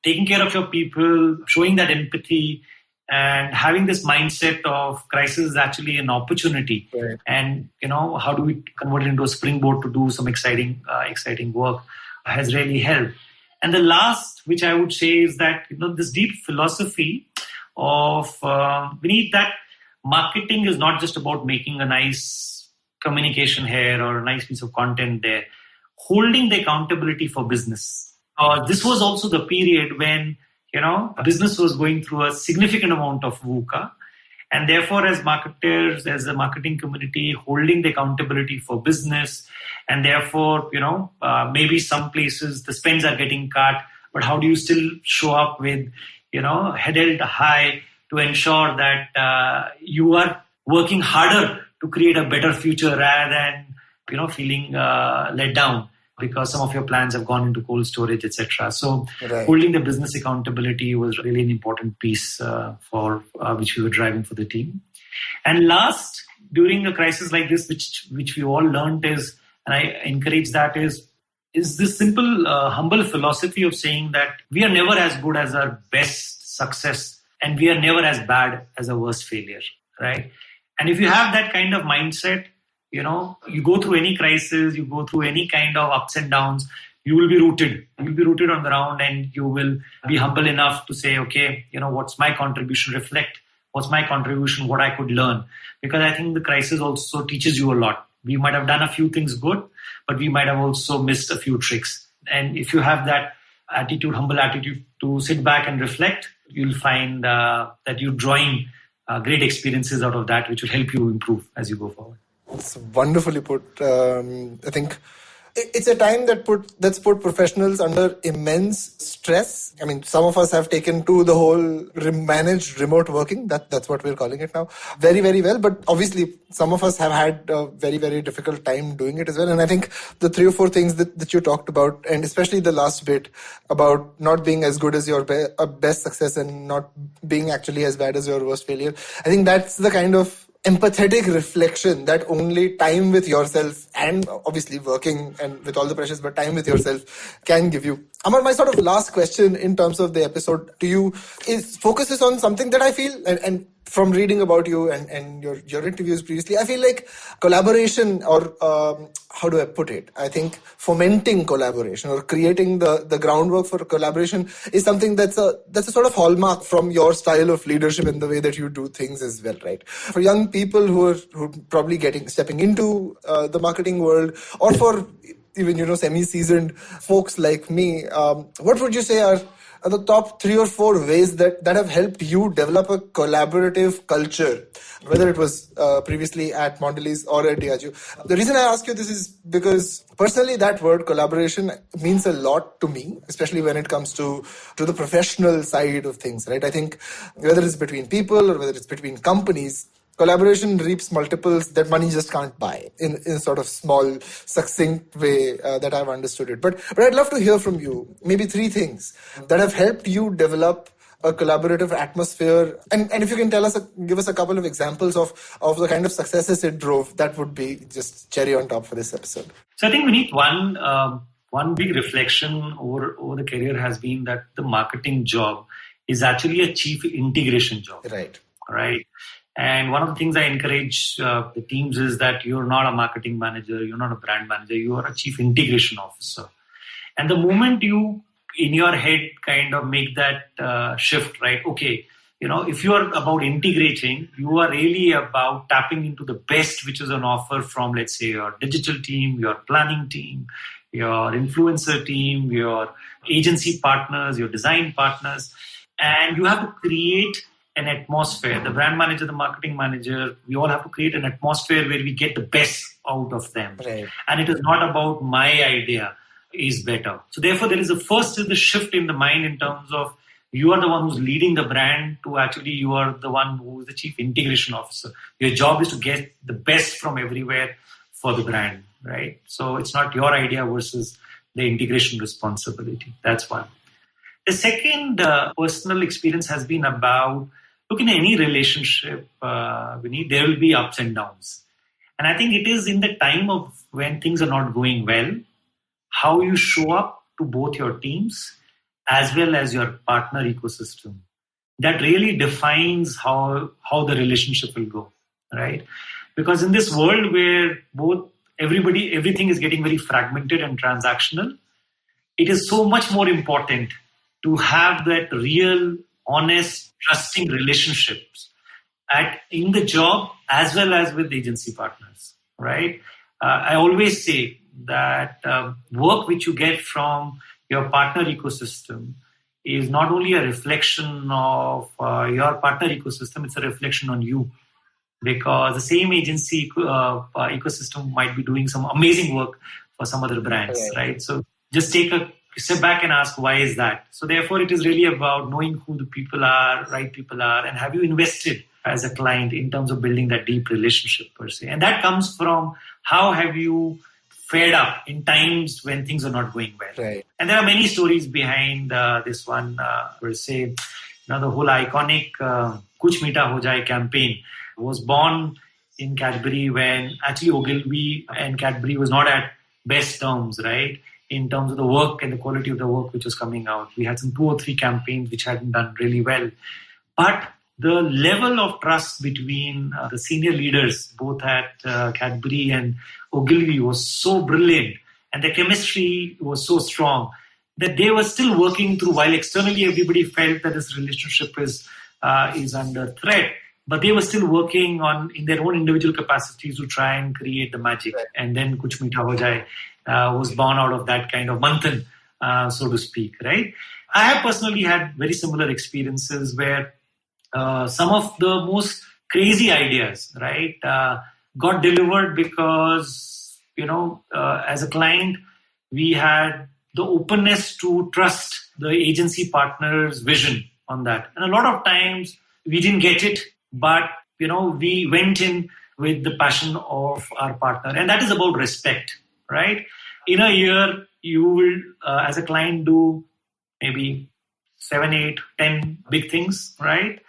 taking care of your people, showing that empathy, and having this mindset of crisis is actually an opportunity. Right. And, how do we convert it into a springboard to do some exciting work has really helped. And the last, which I would say, is that, this deep philosophy of, we need that marketing is not just about making a nice communication here or a nice piece of content there. Holding the accountability for business. This was also the period when, business was going through a significant amount of VUCA. And therefore, as marketers, as a marketing community, holding the accountability for business. And therefore, maybe some places the spends are getting cut, but how do you still show up with, head held high to ensure that you are working harder to create a better future rather than, feeling let down. because some of your plans have gone into cold storage, etc. So Right. holding the business accountability was really an important piece for which we were driving for the team. And last, during a crisis like this, which we all learned is, and I encourage that is this simple, humble philosophy of saying that we are never as good as our best success, and we are never as bad as our worst failure, right? And if you have that kind of mindset, you go through any crisis, you go through any kind of ups and downs, you will be rooted. You'll be rooted on the ground, and you will be humble enough to say, okay, what's my contribution? Reflect. What's my contribution? What I could learn? Because I think the crisis also teaches you a lot. We might have done a few things good, but we might have also missed a few tricks. And if you have that attitude, humble attitude to sit back and reflect, you'll find that you're drawing great experiences out of that, which will help you improve as you go forward. It's wonderfully put. I think it's a time that's put professionals under immense stress. I mean, some of us have taken to the whole managed remote working. That's what we're calling it now. Very, very well. But obviously, some of us have had a very, very difficult time doing it as well. And I think the 3 or 4 things that you talked about, and especially the last bit about not being as good as your best success and not being actually as bad as your worst failure, I think that's the kind of empathetic reflection that only time with yourself, and obviously working and with all the pressures, but time with yourself can give you. Amar, my sort of last question in terms of the episode to you focuses on something that I feel, and from reading about you and your interviews previously, I feel like collaboration, or how do I put it? I think fomenting collaboration or creating the groundwork for collaboration is something that's a sort of hallmark from your style of leadership and the way that you do things as well, right? For young people who are probably stepping into the marketing world, or for even semi-seasoned folks like me, what would you say are the top 3 or 4 ways that have helped you develop a collaborative culture, whether it was previously at Mondelez or at Diageo? The reason I ask you this is because personally that word collaboration means a lot to me, especially when it comes to the professional side of things, right? I think whether it's between people or whether it's between companies, collaboration reaps multiples that money just can't buy in a sort of small, succinct way that I've understood it. But I'd love to hear from you, maybe 3 things that have helped you develop a collaborative atmosphere. And if you can give us a couple of examples of the kind of successes it drove, that would be just cherry on top for this episode. So I think we need one big reflection over the career has been that the marketing job is actually a chief integration job. Right. And one of the things I encourage the teams is that you're not a marketing manager, you're not a brand manager, you are a chief integration officer. And the moment you, in your head, kind of make that shift, right? Okay, if you are about integrating, you are really about tapping into the best which is on offer from, let's say, your digital team, your planning team, your influencer team, your agency partners, your design partners. And you have to create an atmosphere. The brand manager, the marketing manager, we all have to create an atmosphere where we get the best out of them. Right. And it is not about my idea is better. So therefore, there is the shift in the mind in terms of you are the one who's leading the brand to actually you are the one who is the chief integration officer. Your job is to get the best from everywhere for the brand, right? So it's not your idea versus the integration responsibility. That's one. The second personal experience has been about, look, in any relationship, Vineet, there will be ups and downs. And I think it is in the time of when things are not going well, how you show up to both your teams as well as your partner ecosystem. That really defines how the relationship will go, right? Because in this world where everything is getting very fragmented and transactional, it is so much more important to have that real, honest, trusting relationships in the job as well as with agency partners, right? I always say that work which you get from your partner ecosystem is not only a reflection of your partner ecosystem, it's a reflection on you. Because the same agency ecosystem might be doing some amazing work for some other brands, right? So just take a step back and ask, why is that? So therefore, it is really about knowing who the right people are, and have you invested as a client in terms of building that deep relationship per se. And that comes from how have you fed up in times when things are not going well. Right. And there are many stories behind this one. We'll say, the whole iconic Kuch Meeta Ho Jaye campaign was born in Cadbury when actually Ogilvy and Cadbury was not at best terms, right? In terms of the work and the quality of the work which was coming out. We had some 2 or 3 campaigns which hadn't done really well. But the level of trust between the senior leaders, both at Cadbury and Ogilvy, was so brilliant. And the chemistry was so strong that they were still working through, while externally everybody felt that this relationship is under threat. But they were still working on in their own individual capacities to try and create the magic. Right. And then Kuch Meeta Ho Jaye was born out of that kind of manthan, so to speak, right? I have personally had very similar experiences where some of the most crazy ideas, right, got delivered because, as a client, we had the openness to trust the agency partner's vision on that. And a lot of times we didn't get it, but, we went in with the passion of our partner. And that is about respect, right? In a year, you will, as a client, do maybe 7, 8, 10 big things, right?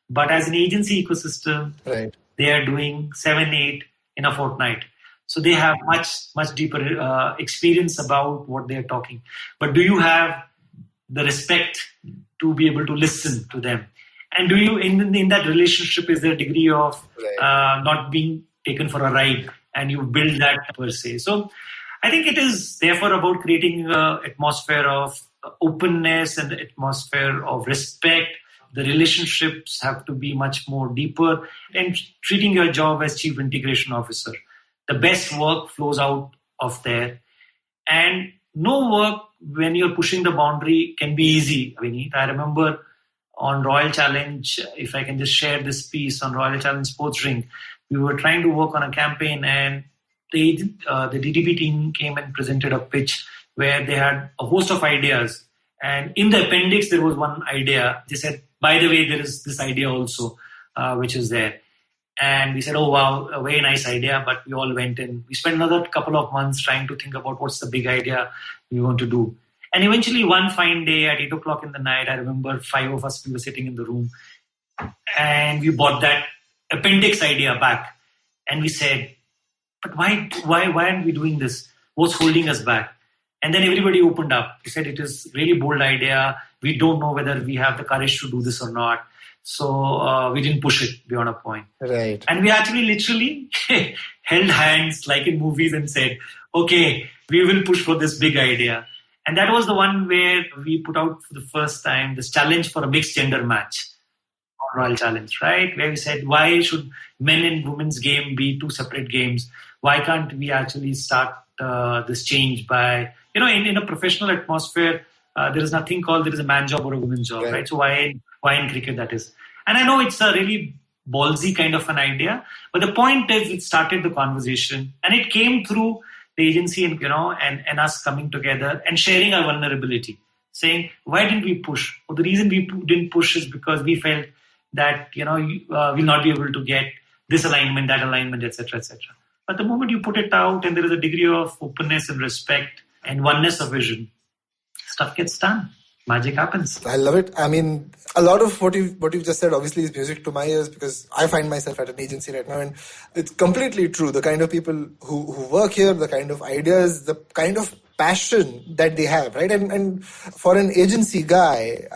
But as an agency ecosystem, right, they are doing 7, 8 in a fortnight. So they have much deeper experience about what they're talking. But do you have the respect to be able to listen to them? And do you, in that relationship, is there a degree of not being taken for a ride, and you build that per se? So I think it is therefore about creating an atmosphere of openness and the atmosphere of respect. The relationships have to be much more deeper, and treating your job as Chief Integration Officer. The best work flows out of there. And no work, when you're pushing the boundary, can be easy, Vineet. I remember on Royal Challenge, if I can just share this piece on Royal Challenge Sports Drink, we were trying to work on a campaign, and the DTP team came and presented a pitch where they had a host of ideas. And in the appendix, there was one idea. They said, by the way, there is this idea also, which is there. And we said, oh, wow, a very nice idea. But we all went in. We spent another couple of months trying to think about what's the big idea we want to do. And eventually, one fine day at 8 o'clock in the night, I remember 5 of us, we were sitting in the room. And we bought that appendix idea back. And we said, but why aren't we doing this? What's holding us back? And then everybody opened up. We said, it is really bold idea. We don't know whether we have the courage to do this or not. So we didn't push it beyond a point. Right. And we actually literally held hands like in movies and said, okay, we will push for this big idea. And that was the one where we put out for the first time this challenge for a mixed gender match on Royal Challenge, right? Where we said, why should men and women's game be 2 separate games? Why can't we actually start this change by, in a professional atmosphere, there is nothing called there is a man's job or a woman's job, right? So why in cricket that is? And I know it's a really ballsy kind of an idea, but the point is it started the conversation, and it came through the agency and, and us coming together and sharing our vulnerability, saying, why didn't we push? Well, the reason we didn't push is because we felt that, we'll not be able to get this alignment, that alignment, etc., etc. But the moment you put it out and there is a degree of openness and respect and oneness of vision, stuff gets done. Magic happens. I love it. I mean, a lot of what you've just said obviously is music to my ears, because I find myself at an agency right now, and it's completely true. The kind of people who work here, the kind of ideas, the kind of passion that they have, right? And for an agency guy,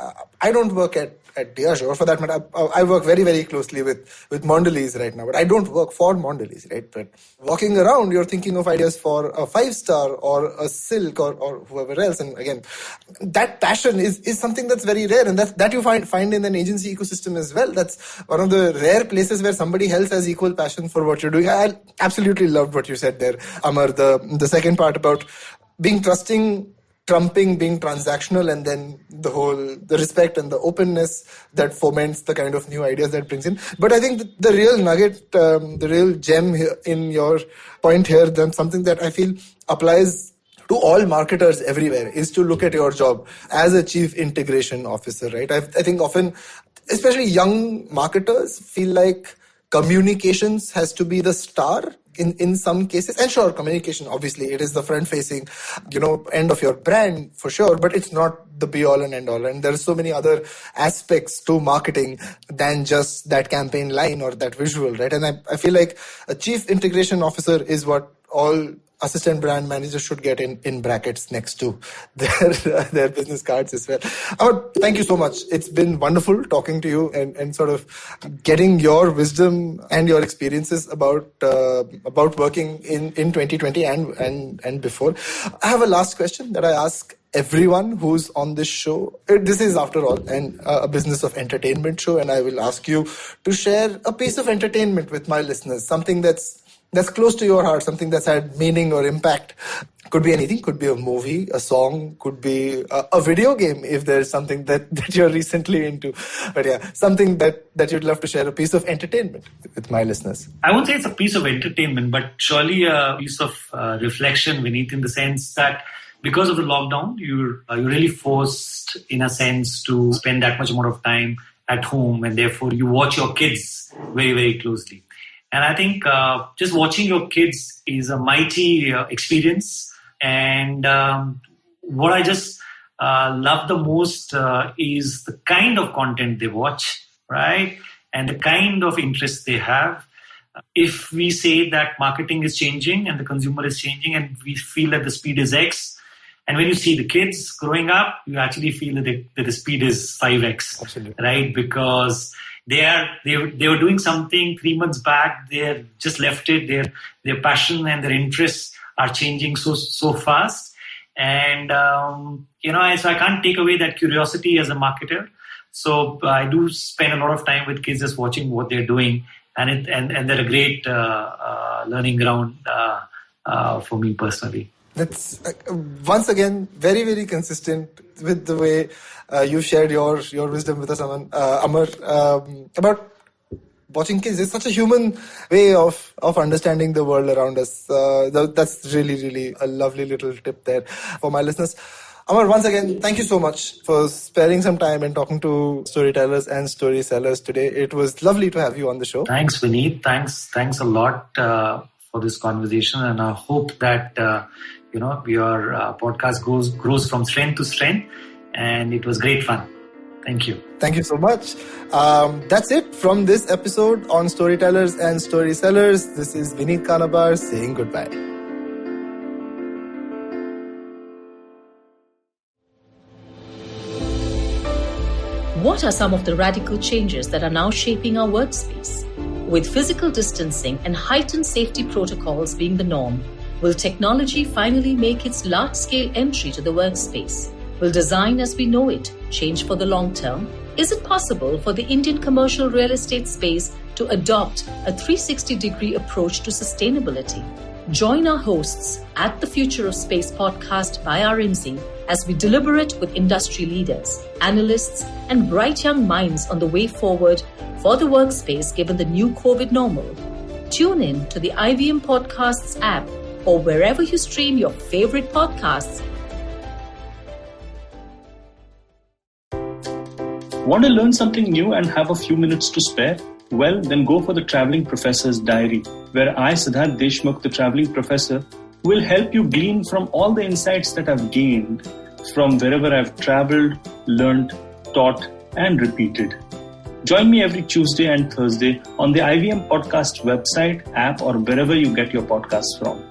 I don't work at Diageo, or for that matter, I work very, very closely with Mondelez right now, but I don't work for Mondelez, right? But walking around, you're thinking of ideas for a 5-star or a Silk or whoever else. And again, that passion is something that's very rare, and that you find in an agency ecosystem as well. That's one of the rare places where somebody else has equal passion for what you're doing. I absolutely loved what you said there, Amar. The second part about being trusting, trumping being transactional, and then the respect and the openness that foments the kind of new ideas that brings in. But I think the real nugget, the real gem here in your point here, then something that I feel applies to all marketers everywhere, is to look at your job as a chief integration officer, right? I think often, especially young marketers, feel like communications has to be the star in some cases. And sure, communication, obviously, it is the front-facing, end of your brand for sure, but it's not the be-all and end-all. And there are so many other aspects to marketing than just that campaign line or that visual, right? And I feel like a chief integration officer is what all assistant brand managers should get in brackets next to their business cards as well. Thank you so much. It's been wonderful talking to you and sort of getting your wisdom and your experiences about working in 2020 and before. I have a last question that I ask everyone who's on this show. This is, after all, a business of entertainment show, and I will ask you to share a piece of entertainment with my listeners, something that's close to your heart, something that's had meaning or impact. Could be anything, could be a movie, a song, could be a video game if there's something that you're recently into. But yeah, something that you'd love to share, a piece of entertainment with my listeners. I won't say it's a piece of entertainment, but surely a piece of reflection, Vineet, in the sense that because of the lockdown, you're really forced, in a sense, to spend that much amount of time at home, and therefore you watch your kids very, very closely. And I think just watching your kids is a mighty experience. And what I just love the most is the kind of content they watch, right? And the kind of interest they have. If we say that marketing is changing and the consumer is changing and we feel that the speed is X, and when you see the kids growing up, you actually feel that the speed is 5X. Absolutely. Right? Because they were doing something 3 months back. They just left it. Their passion and their interests are changing so fast. And so I can't take away that curiosity as a marketer. So I do spend a lot of time with kids just watching what they're doing, and they're a great learning ground for me personally. That's once again very, very consistent with the way you shared your wisdom with us, Amar, about watching kids. It's such a human way of understanding the world around us. That's really, really a lovely little tip there for my listeners. Amar, once again, thank you so much for sparing some time and talking to storytellers and story sellers today. It was lovely to have you on the show. Thanks, Vineet. Thanks a lot for this conversation, and I hope that your podcast grows from strength to strength, and it was great fun. Thank you. Thank you so much. That's it from this episode on Storytellers and Story Sellers. This is Vineet Kanabar saying goodbye. What are some of the radical changes that are now shaping our workspace? With physical distancing and heightened safety protocols being the norm, will technology finally make its large-scale entry to the workspace? Will design as we know it change for the long term? Is it possible for the Indian commercial real estate space to adopt a 360-degree approach to sustainability? Join our hosts at the Future of Space podcast by RMZ as we deliberate with industry leaders, analysts, and bright young minds on the way forward for the workspace given the new COVID normal. Tune in to the IVM Podcasts app or wherever you stream your favorite podcasts. Want to learn something new and have a few minutes to spare? Well, then go for the Traveling Professor's Diary, where I, Siddharth Deshmukh, the Traveling Professor, will help you glean from all the insights that I've gained from wherever I've traveled, learned, taught, and repeated. Join me every Tuesday and Thursday on the IVM Podcast website, app, or wherever you get your podcasts from.